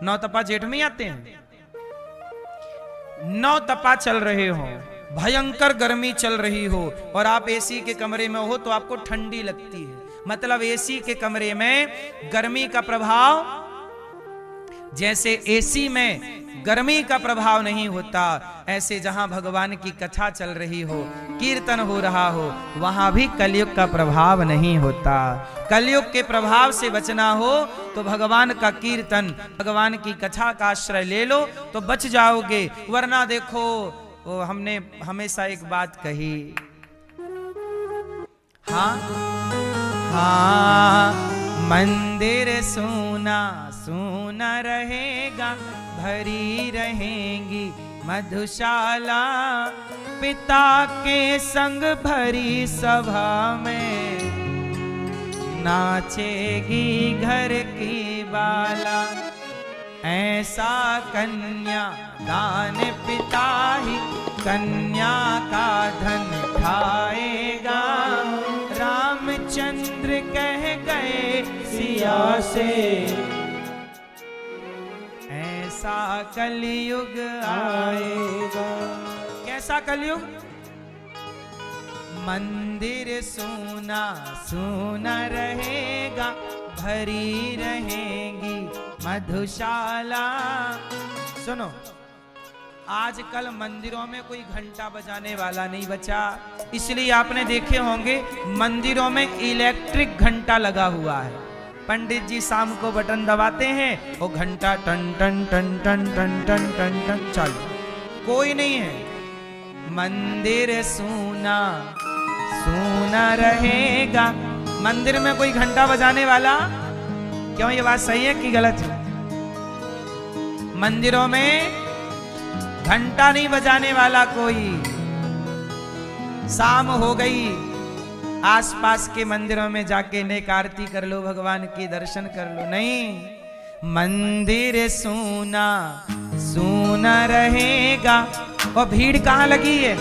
9 तपा जेठ में आते हैं। 9 तपा चल रहे हो, भयंकर गर्मी चल रही हो, और आप एसी के कमरे में हो तो आपको ठंडी लगती है। मतलब एसी के कमरे में गर्मी का प्रभाव, जैसे एसी में गर्मी का प्रभाव नहीं होता, ऐसे जहां भगवान की कथा चल रही हो, कीर्तन हो रहा हो, वहां भी कलयुग का प्रभाव नहीं होता। कलयुग के प्रभाव से बचना हो तो भगवान का कीर्तन, भगवान की कथा का आश्रय ले लो तो बच जाओगे। वरना देखो, वो हमने हमेशा एक बात कही, हाँ, मंदिर सोना सोना रहेगा, भरी रहेंगी मधुशाला, पिता के संग भरी सभा में नाचेगी घर की बाला। ऐसा कन्या दान पिता ही कन्या का धन खाएगा, रामचंद्र कह गए सिया से, ऐसा कलयुग आएगा। कैसा कलयुग? मंदिर सोना सोना रहेगा, भरी रहेंगी मधुशाला। सुनो, आजकल मंदिरों में कोई घंटा बजाने वाला नहीं बचा, इसलिए आपने देखे होंगे मंदिरों में इलेक्ट्रिक घंटा लगा हुआ है। पंडित जी शाम को बटन दबाते हैं, वो घंटा टन टन टन टन टन टन टन टन चालू, कोई नहीं है। मंदिर सोना सोना रहेगा, मंदिर में कोई घंटा बजाने वाला? क्यों, ये बात सही है कि गलत है? मंदिरों में घंटा नहीं बजाने वाला कोई। शाम हो गई, आसपास के मंदिरों में जाके नेक आरती कर लो, भगवान के दर्शन कर लो। नहीं, मंदिर सोना सोना रहेगा। और भीड़ कहाँ लगी है?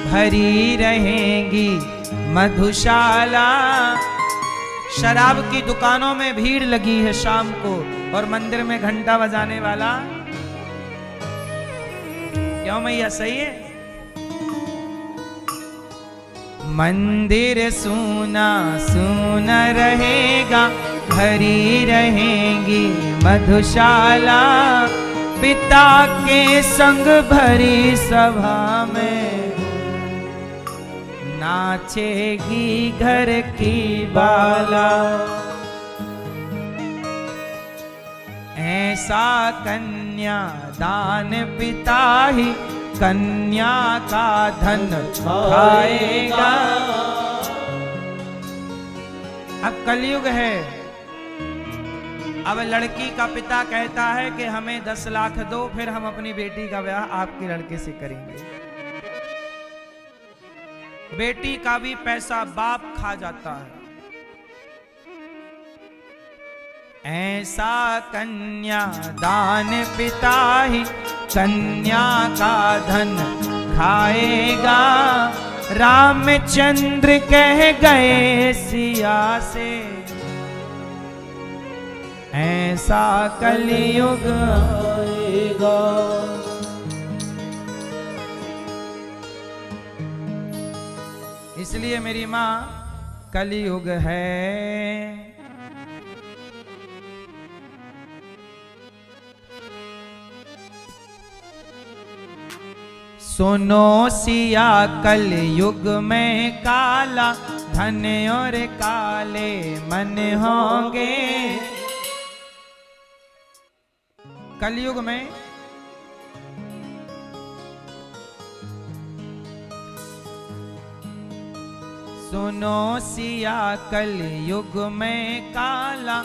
भरी रहेंगी मधुशाला। शराब की दुकानों में भीड़ लगी है शाम को, और मंदिर में घंटा बजाने वाला? क्यों मैया, सही है? मंदिर सोना सोना रहेगा, भरी रहेंगी मधुशाला, पिता के संग भरी सभा में नाचेगी घर की बाला। ऐसा कन्या दान पिता ही कन्या का धन खाएगा। अब कलयुग है। अब लड़की का पिता कहता है कि हमें 10 लाख दो, फिर हम अपनी बेटी का ब्याह आपके लड़के से करेंगे। बेटी का भी पैसा बाप खा जाता है। ऐसा कन्या दान पिता ही कन्या का धन खाएगा। रामचंद्र कह गए सिया से, ऐसा कलयुग आएगा। इसलिए मेरी मां कलयुग है। सुनो सिया कलयुग में काला धन और काले मन होंगे। कलयुग में सुनो सिया कलयुग में काला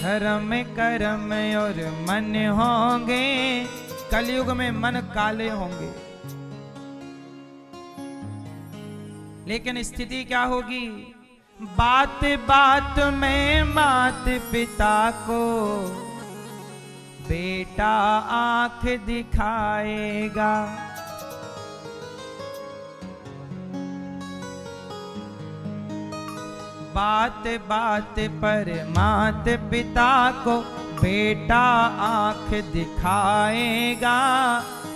धर्म कर्म और मन होंगे। कलयुग में मन काले होंगे, लेकिन स्थिति क्या होगी? बात बात में मात पिता को बेटा आंख दिखाएगा। बात बात पर मात पिता को बेटा आंख दिखाएगा।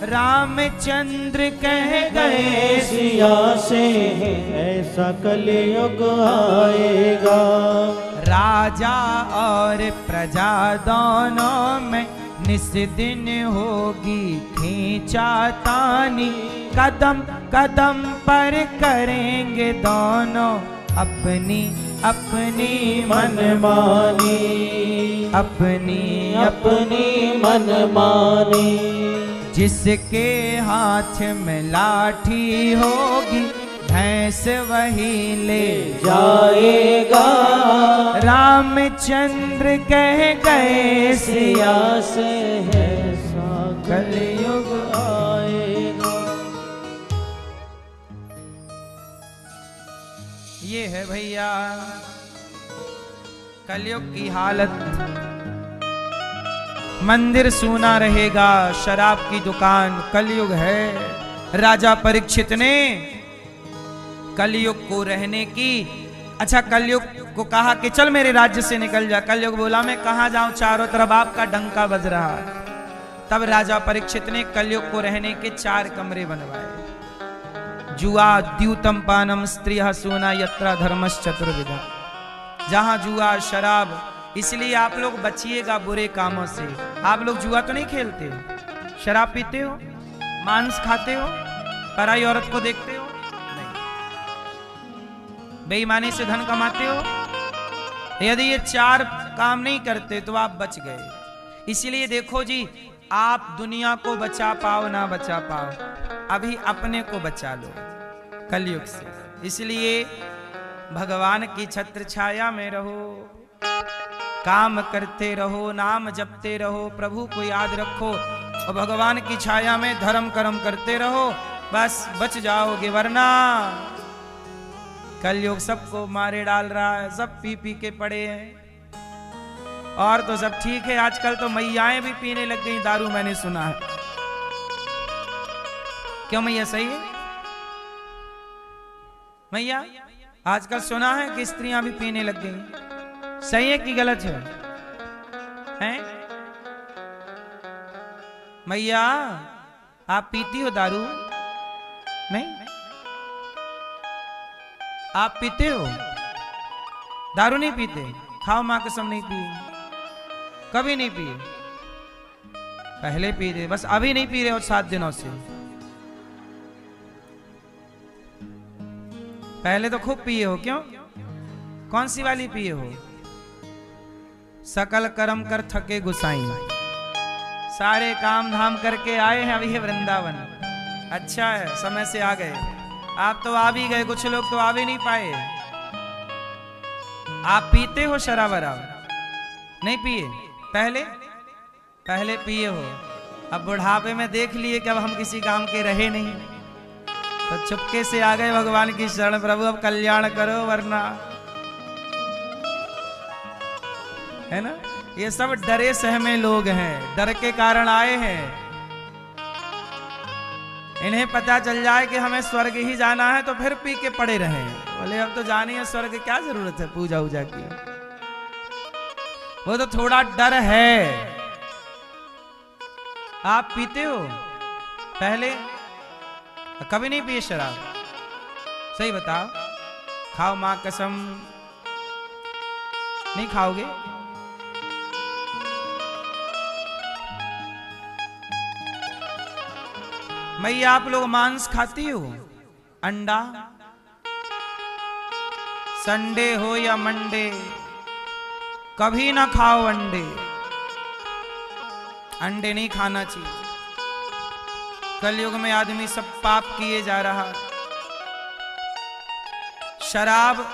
रामचंद्र कह गए सिया से, ऐसा कलयुग आएगा। राजा और प्रजा दोनों में निस दिन होगी खींचातानी। कदम कदम पर करेंगे दोनों अपनी अपनी मनमानी, अपनी अपनी मनमानी। जिसके हाथ में लाठी होगी भैंस वही ले जाएगा। रामचंद्र कह गए सिया से, ऐसा कलयुग आएगा। ये है भैया कलयुग की हालत। मंदिर सूना रहेगा, शराब की दुकान। कलयुग है। राजा परीक्षित ने कलयुग को रहने की, अच्छा कलयुग को कहा कि चल मेरे राज्य से निकल जा। कलयुग बोला मैं कहां जाऊं, चारों तरफ आपका डंका बज रहा है। तब राजा परीक्षित ने कलयुग को रहने के 4 कमरे बनवाए। जुआ द्यूतम पानम स्त्रियः सूना यत्र धर्मश्चतुर्विधा। जहां जुआ शराब, इसलिए आप लोग बचिएगा बुरे कामों से। आप लोग जुआ तो नहीं खेलते, शराब पीते हो, मांस खाते हो, पराई औरत को देखते हो नहीं, बेईमानी से धन कमाते हो। यदि ये 4 काम नहीं करते तो आप बच गए। इसीलिए देखो जी, आप दुनिया को बचा पाओ ना बचा पाओ, अभी अपने को बचा लो कलयुग से। इसलिए भगवान की छत्र छाया में रहो, काम करते रहो, नाम जपते रहो, प्रभु को याद रखो और भगवान की छाया में धर्म कर्म करते रहो, बस बच जाओगे। वरना कलयुग सबको मारे डाल रहा है, सब पी पी के पड़े हैं। और तो सब ठीक है, आजकल तो मैयाएं भी पीने लग गई दारू, मैंने सुना है। क्यों मैया, सही है मैया? आजकल सुना है कि स्त्रियां भी पीने लग गई, सही है कि गलत है? हैं? मैया आप पीती हो दारू? नहीं, आप पीते हो दारू? नहीं पीते? खाओ मां कसम, नहीं पिए, कभी नहीं पिए। पहले पी रहे, बस अभी नहीं पी रहे हो 7 दिनों से। पहले तो खूब पिए हो, क्यों? कौन सी वाली पिए हो? सकल कर्म कर थके गुसाई, सारे काम धाम करके आए हैं अभी वृंदावन। अच्छा है, समय से आ गए। आप तो आ भी गए, कुछ लोग तो आ भी नहीं पाए। आप पीते हो शराब वराब? नहीं पिए? पहले पिए हो। अब बुढ़ापे में देख लिए कि अब हम किसी काम के रहे नहीं, तो चुपके से आ गए भगवान की शरण, प्रभु अब कल्याण करो वरना, है ना? ये सब डरे सहमे लोग हैं, डर के कारण आए हैं। इन्हें पता चल जाए कि हमें स्वर्ग ही जाना है तो फिर पी के पड़े रहे। बोले अब तो जानी है स्वर्ग, क्या जरूरत है पूजा वूजा की? वो तो थोड़ा डर है। आप पीते हो? पहले कभी नहीं पिए शराब? सही बताओ, खाओ मां कसम, नहीं खाओगे? मैया आप लोग मांस खाती हो? अंडा? संडे हो या मंडे, कभी ना खाओ अंडे। अंडे नहीं खाना चाहिए। कलयुग में आदमी सब पाप किए जा रहा। शराब,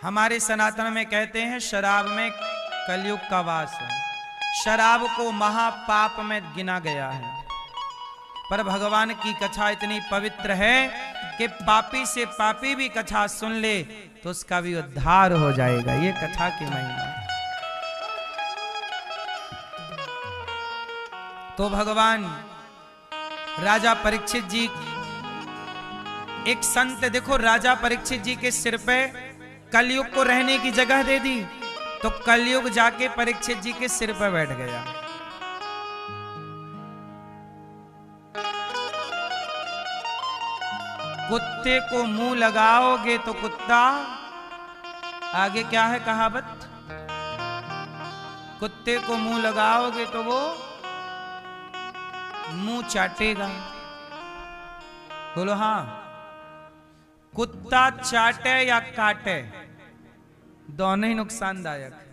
हमारे सनातन में कहते हैं शराब में कलयुग का वास है। शराब को महापाप में गिना गया है, पर भगवान की कथा इतनी पवित्र है कि पापी से पापी भी कथा सुन ले तो उसका भी उद्धार हो जाएगा। ये कथा की महिमा। तो भगवान राजा परीक्षित जी, एक संत, देखो राजा परीक्षित जी के सिर पे कलयुग को रहने की जगह दे दी, तो कलयुग जाके परीक्षित जी के सिर पर बैठ गया। कुत्ते को मुंह लगाओगे तो कुत्ता, आगे क्या है कहावत? कुत्ते को मुंह लगाओगे तो वो मुंह चाटेगा। बोलो हाँ। कुत्ता चाटे या काटे, दोनों ही नुकसानदायक है।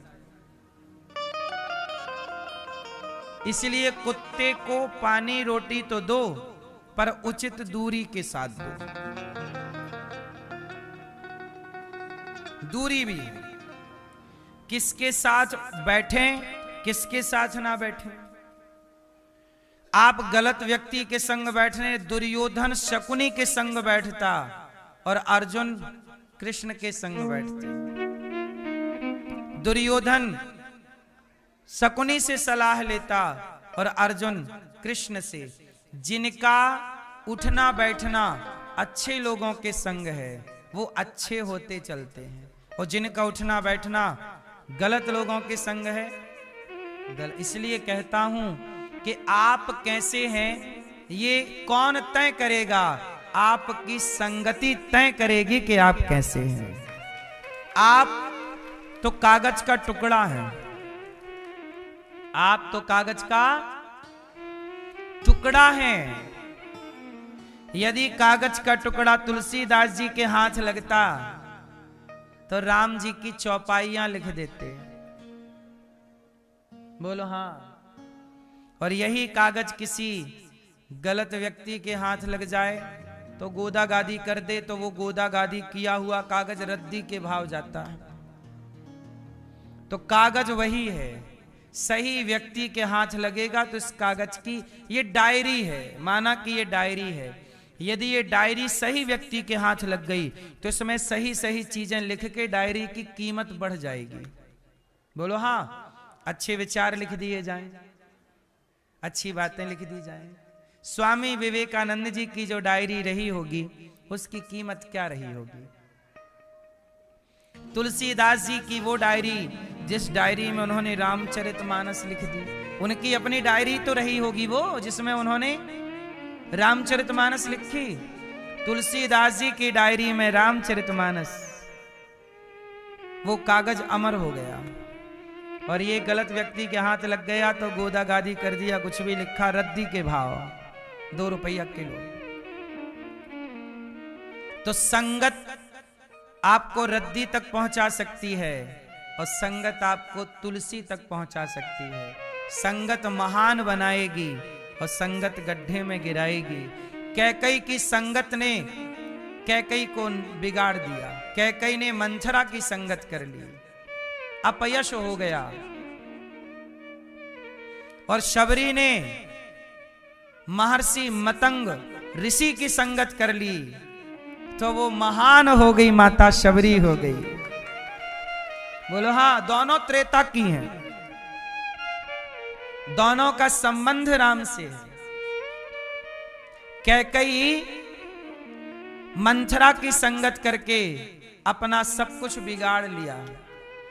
इसलिए कुत्ते को पानी रोटी तो दो, पर उचित दूरी के साथ दो। दूरी भी, किसके साथ बैठें, किसके साथ ना बैठें। आप गलत व्यक्ति के संग बैठने, दुर्योधन शकुनी के संग बैठता और अर्जुन कृष्ण के संग बैठते। दुर्योधन शकुनी से सलाह लेता और अर्जुन कृष्ण से। जिनका उठना बैठना अच्छे लोगों के संग है वो अच्छे होते चलते हैं, और जिनका उठना बैठना गलत लोगों के संग है गलत। इसलिए कहता हूं कि आप कैसे हैं ये कौन तय करेगा? आपकी संगति तय करेगी कि आप कैसे हैं। आप तो कागज का टुकड़ा है, आप तो कागज का टुकड़ा है। यदि कागज का टुकड़ा तुलसीदास जी के हाथ लगता तो राम जी की चौपाइयां लिख देते। बोलो हाँ। और यही कागज किसी गलत व्यक्ति के हाथ लग जाए तो गोदा गादी कर दे, तो वो गोदा गादी किया हुआ कागज रद्दी के भाव जाता है। तो कागज वही है, सही व्यक्ति के हाथ लगेगा तो इस कागज की, ये डायरी है, माना कि ये डायरी है। यदि ये डायरी सही व्यक्ति के हाथ लग गई तो इसमें सही सही चीजें लिख के डायरी की कीमत बढ़ जाएगी। बोलो हाँ। अच्छे विचार लिख दिए जाएं, अच्छी बातें लिख दी जाएं। स्वामी विवेकानंद जी की जो डायरी रही होगी उसकी कीमत क्या रही होगी? तुलसीदास जी की वो डायरी, जिस डायरी में उन्होंने रामचरितमानस लिख दी, उनकी अपनी डायरी तो रही होगी वो जिसमें उन्होंने रामचरितमानस लिखी। तुलसीदास जी की डायरी में रामचरितमानस, वो कागज अमर हो गया। और ये गलत व्यक्ति के हाथ लग गया तो गोदा गादी कर दिया, कुछ भी लिखा रद्दी के भाव, 2 रुपया किलो। तो संगत आपको रद्दी तक पहुंचा सकती है और संगत आपको तुलसी तक पहुंचा सकती है। संगत महान बनाएगी और संगत गड्ढे में गिराएगी। कैकई की संगत ने कैकई को बिगाड़ दिया। कैकई ने मंथरा की संगत कर ली, अपयश हो गया। और शबरी ने महर्षि मतंग ऋषि की संगत कर ली, तो वो महान हो गई, माता शबरी हो गई। बोलो हाँ, दोनों त्रेता की हैं, दोनों का संबंध राम से है। कैकई मंथरा की संगत करके अपना सब कुछ बिगाड़ लिया।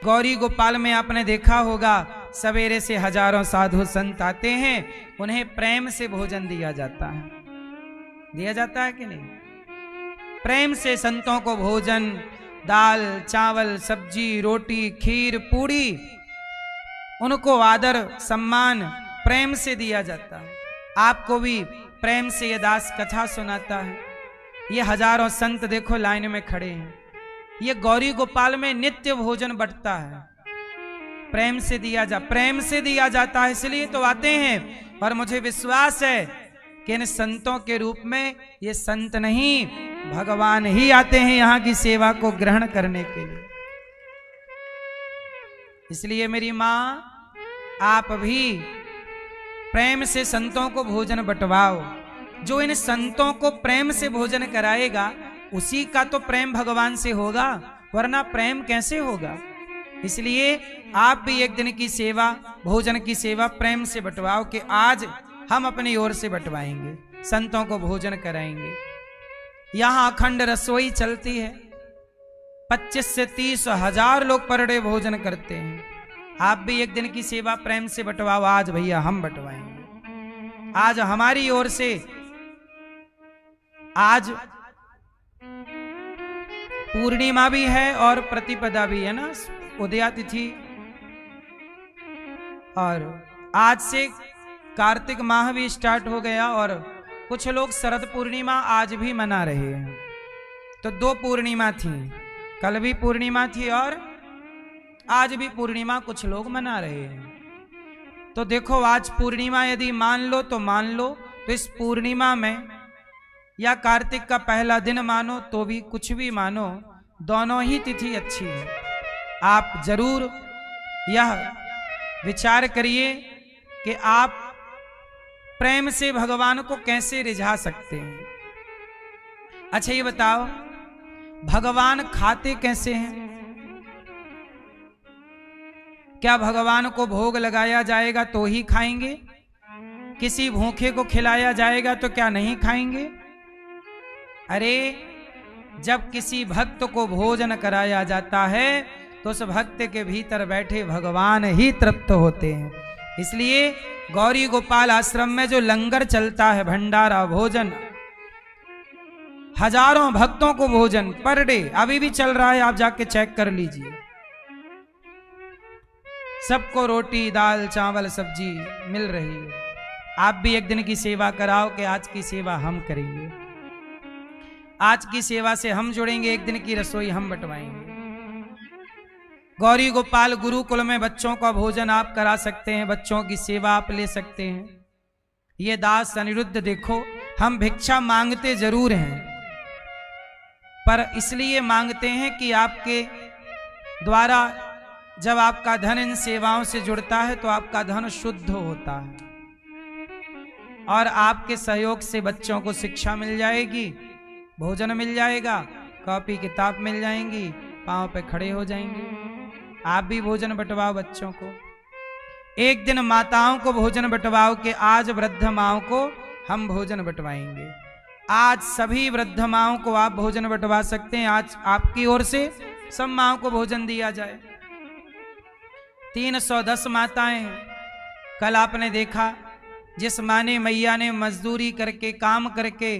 गौरी गोपाल में आपने देखा होगा, सवेरे से हजारों साधु संत आते हैं, उन्हें प्रेम से भोजन दिया जाता है। दिया जाता है कि नहीं? प्रेम से संतों को भोजन, दाल चावल सब्जी रोटी खीर पूड़ी, उनको आदर सम्मान प्रेम से दिया जाता है। आपको भी प्रेम से ये दास कथा सुनाता है। ये हजारों संत देखो लाइन में खड़े हैं। ये गौरी गोपाल में नित्य भोजन बंटता है, प्रेम से दिया जाता है, इसलिए तो आते हैं। और मुझे विश्वास है कि इन संतों के रूप में ये संत नहीं, भगवान ही आते हैं यहाँ की सेवा को ग्रहण करने के लिए। इसलिए मेरी मां, आप भी प्रेम से संतों को भोजन बंटवाओ। जो इन संतों को प्रेम से भोजन कराएगा, उसी का तो प्रेम भगवान से होगा, वरना प्रेम कैसे होगा? इसलिए आप भी एक दिन की सेवा, भोजन की सेवा प्रेम से बंटवाओ कि आज हम अपनी ओर से बंटवाएंगे, संतों को भोजन कराएंगे। यहाँ अखंड रसोई चलती है, 25 से 30 हजार लोग पर डे भोजन करते हैं। आप भी एक दिन की सेवा प्रेम से बंटवाओ। आज भैया हम बंटवाएंगे, आज हमारी ओर से। आज पूर्णिमा भी है और प्रतिपदा भी है ना, उदया तिथि। और आज से कार्तिक माह भी स्टार्ट हो गया और कुछ लोग शरद पूर्णिमा आज भी मना रहे हैं। तो 2 पूर्णिमा थी, कल भी पूर्णिमा थी और आज भी पूर्णिमा कुछ लोग मना रहे हैं। तो देखो, आज पूर्णिमा यदि मान लो तो मान लो, तो इस पूर्णिमा में या कार्तिक का पहला दिन मानो तो भी कुछ भी मानो, दोनों ही तिथि अच्छी है। आप जरूर यह विचार करिए कि आप प्रेम से भगवान को कैसे रिझा सकते हैं। अच्छा ये बताओ, भगवान खाते कैसे हैं? क्या भगवान को भोग लगाया जाएगा तो ही खाएंगे? किसी भूखे को खिलाया जाएगा तो क्या नहीं खाएंगे? अरे, जब किसी भक्त को भोजन कराया जाता है तो उस भक्त के भीतर बैठे भगवान ही तृप्त होते हैं। इसलिए गौरी गोपाल आश्रम में जो लंगर चलता है, भंडारा भोजन, हजारों भक्तों को भोजन पर डे अभी भी चल रहा है, आप जाके चेक कर लीजिए। सबको रोटी दाल चावल सब्जी मिल रही है। आप भी एक दिन की सेवा कराओ कि आज की सेवा हम करेंगे, आज की सेवा से हम जुड़ेंगे, एक दिन की रसोई हम बंटवाएंगे। गौरी गोपाल गुरुकुल में बच्चों का भोजन आप करा सकते हैं, बच्चों की सेवा आप ले सकते हैं। ये दास अनिरुद्ध देखो, हम भिक्षा मांगते जरूर हैं, पर इसलिए मांगते हैं कि आपके द्वारा जब आपका धन इन सेवाओं से जुड़ता है तो आपका धन शुद्ध होता है और आपके सहयोग से बच्चों को शिक्षा मिल जाएगी, भोजन मिल जाएगा, कॉपी किताब मिल जाएंगी, पांव पे खड़े हो जाएंगे। आप भी भोजन बंटवाओ बच्चों को। एक दिन माताओं को भोजन बंटवाओ कि आज वृद्ध माओं को हम भोजन बंटवाएंगे। आज सभी वृद्ध माओं को आप भोजन बंटवा सकते हैं। आज आपकी ओर से सब माओं को भोजन दिया जाए। 310 माताएं हैं। कल आपने देखा, जिस माँ ने मैया ने मजदूरी करके काम करके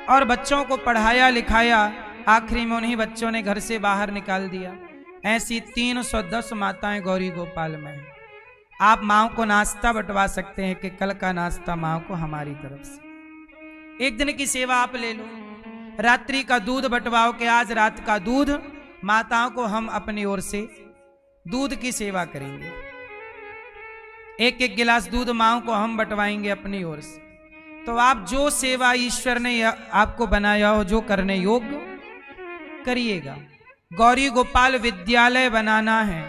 और बच्चों को पढ़ाया लिखाया, आखिरी में उन्हीं बच्चों ने घर से बाहर निकाल दिया। ऐसी 310 माताएं गौरी गोपाल में हैं। आप माओ को नाश्ता बंटवा सकते हैं कि कल का नाश्ता माओ को हमारी तरफ से। एक दिन की सेवा आप ले लो। रात्रि का दूध बंटवाओ कि आज रात का दूध माताओं को हम अपनी ओर से दूध की सेवा करेंगे, एक एक गिलास दूध माओं को हम बंटवाएंगे अपनी ओर से। तो आप जो सेवा ईश्वर ने आपको बनाया हो, जो करने योग्य करिएगा। गौरी गोपाल विद्यालय बनाना है,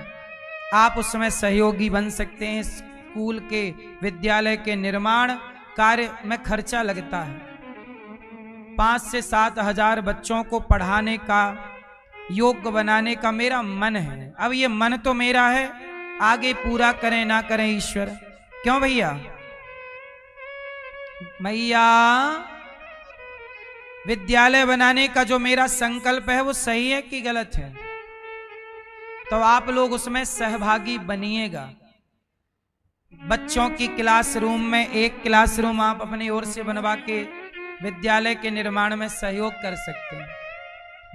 आप उसमें सहयोगी बन सकते हैं। स्कूल के विद्यालय के निर्माण कार्य में खर्चा लगता है, 5 से 7 हजार बच्चों को पढ़ाने का, योग्य बनाने का मेरा मन है। अब ये मन तो मेरा है, आगे पूरा करें ना करें ईश्वर। क्यों भैया? भैया विद्यालय बनाने का जो मेरा संकल्प है वो सही है कि गलत है? तो आप लोग उसमें सहभागी बनिएगा। बच्चों की क्लासरूम में एक क्लासरूम आप अपनी ओर से बनवा के विद्यालय के निर्माण में सहयोग कर सकते हैं।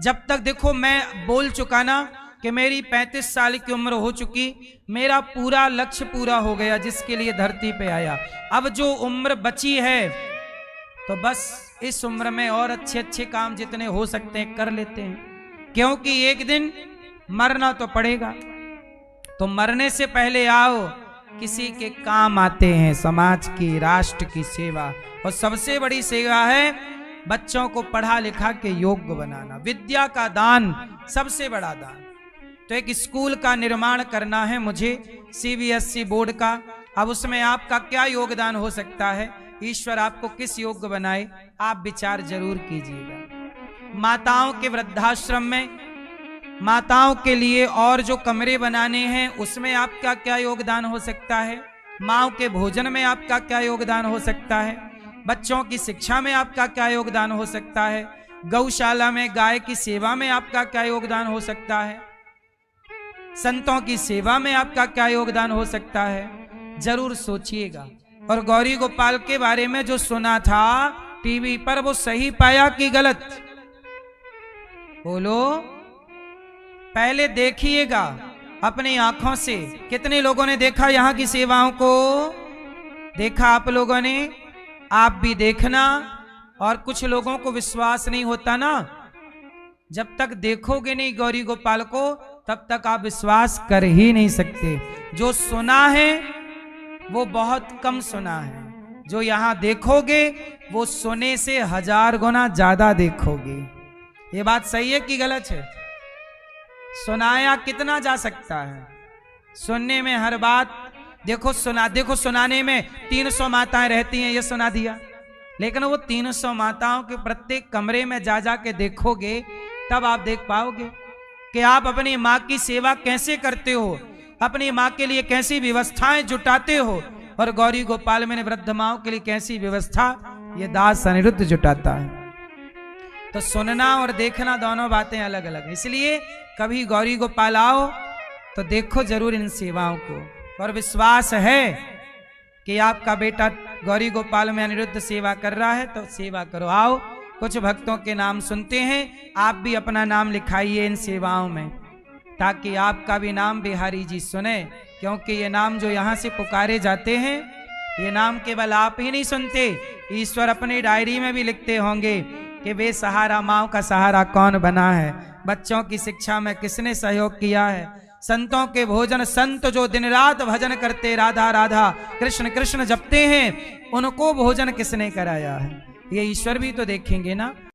जब तक देखो मैं बोल चुका ना कि मेरी 35 साल की उम्र हो चुकी, मेरा पूरा लक्ष्य पूरा हो गया जिसके लिए धरती पे आया। अब जो उम्र बची है तो बस इस उम्र में और अच्छे अच्छे काम जितने हो सकते हैं कर लेते हैं, क्योंकि एक दिन मरना तो पड़ेगा। तो मरने से पहले आओ, किसी के काम आते हैं, समाज की, राष्ट्र की सेवा। और सबसे बड़ी सेवा है बच्चों को पढ़ा लिखा के योग्य बनाना। विद्या का दान सबसे बड़ा दान। तो एक स्कूल का निर्माण करना है मुझे, CBSE बोर्ड का। अब उसमें आपका क्या योगदान हो सकता है, ईश्वर आपको किस योग्य बनाए, आप विचार जरूर कीजिएगा। माताओं के वृद्धाश्रम में, माताओं के लिए और जो कमरे बनाने हैं उसमें आपका क्या योगदान हो सकता है, माओं के भोजन में आपका क्या योगदान हो सकता है, बच्चों की शिक्षा में आपका क्या योगदान हो सकता है, गौशाला में गाय की सेवा में आपका क्या योगदान हो सकता है, संतों की सेवा में आपका क्या योगदान हो सकता है, जरूर सोचिएगा। और गौरी गोपाल के बारे में जो सुना था टीवी पर, वो सही पाया कि गलत? बोलो, पहले देखिएगा अपनी आंखों से। कितने लोगों ने देखा यहाँ की सेवाओं को? देखा आप लोगों ने? आप भी देखना। और कुछ लोगों को विश्वास नहीं होता ना, जब तक देखोगे नहीं गौरी गोपाल को तब तक आप विश्वास कर ही नहीं सकते। जो सुना है वो बहुत कम सुना है, जो यहाँ देखोगे वो सुने से 1000 गुना ज्यादा देखोगे। ये बात सही है कि गलत है? सुनाया कितना जा सकता है? सुनने में हर बात, देखो सुनाने में 300 माताएं रहती हैं, ये सुना दिया। लेकिन वो 300 माताओं के प्रत्येक कमरे में जा जा के देखोगे तब आप देख पाओगे कि आप अपनी माँ की सेवा कैसे करते हो, अपनी माँ के लिए कैसी व्यवस्थाएं जुटाते हो। और गौरी गोपाल में वृद्ध माओं के लिए कैसी व्यवस्था ये दास अनिरुद्ध जुटाता है। तो सुनना और देखना दोनों बातें अलग अलग, इसलिए कभी गौरी गोपाल आओ तो देखो जरूर इन सेवाओं को। और विश्वास है कि आपका बेटा गौरी गोपाल में अनिरुद्ध सेवा कर रहा है तो सेवा करो। आओ, कुछ भक्तों के नाम सुनते हैं, आप भी अपना नाम लिखाइए इन सेवाओं में, ताकि आपका भी नाम बिहारी जी सुने। क्योंकि ये नाम जो यहाँ से पुकारे जाते हैं, ये नाम केवल आप ही नहीं सुनते, ईश्वर अपनी डायरी में भी लिखते होंगे कि बेसहारा माँ का सहारा कौन बना है, बच्चों की शिक्षा में किसने सहयोग किया है, संतों के भोजन, संत जो दिन रात भजन करते राधा राधा कृष्ण कृष्ण जपते हैं, उनको भोजन किसने कराया है, ये ईश्वर भी तो देखेंगे ना।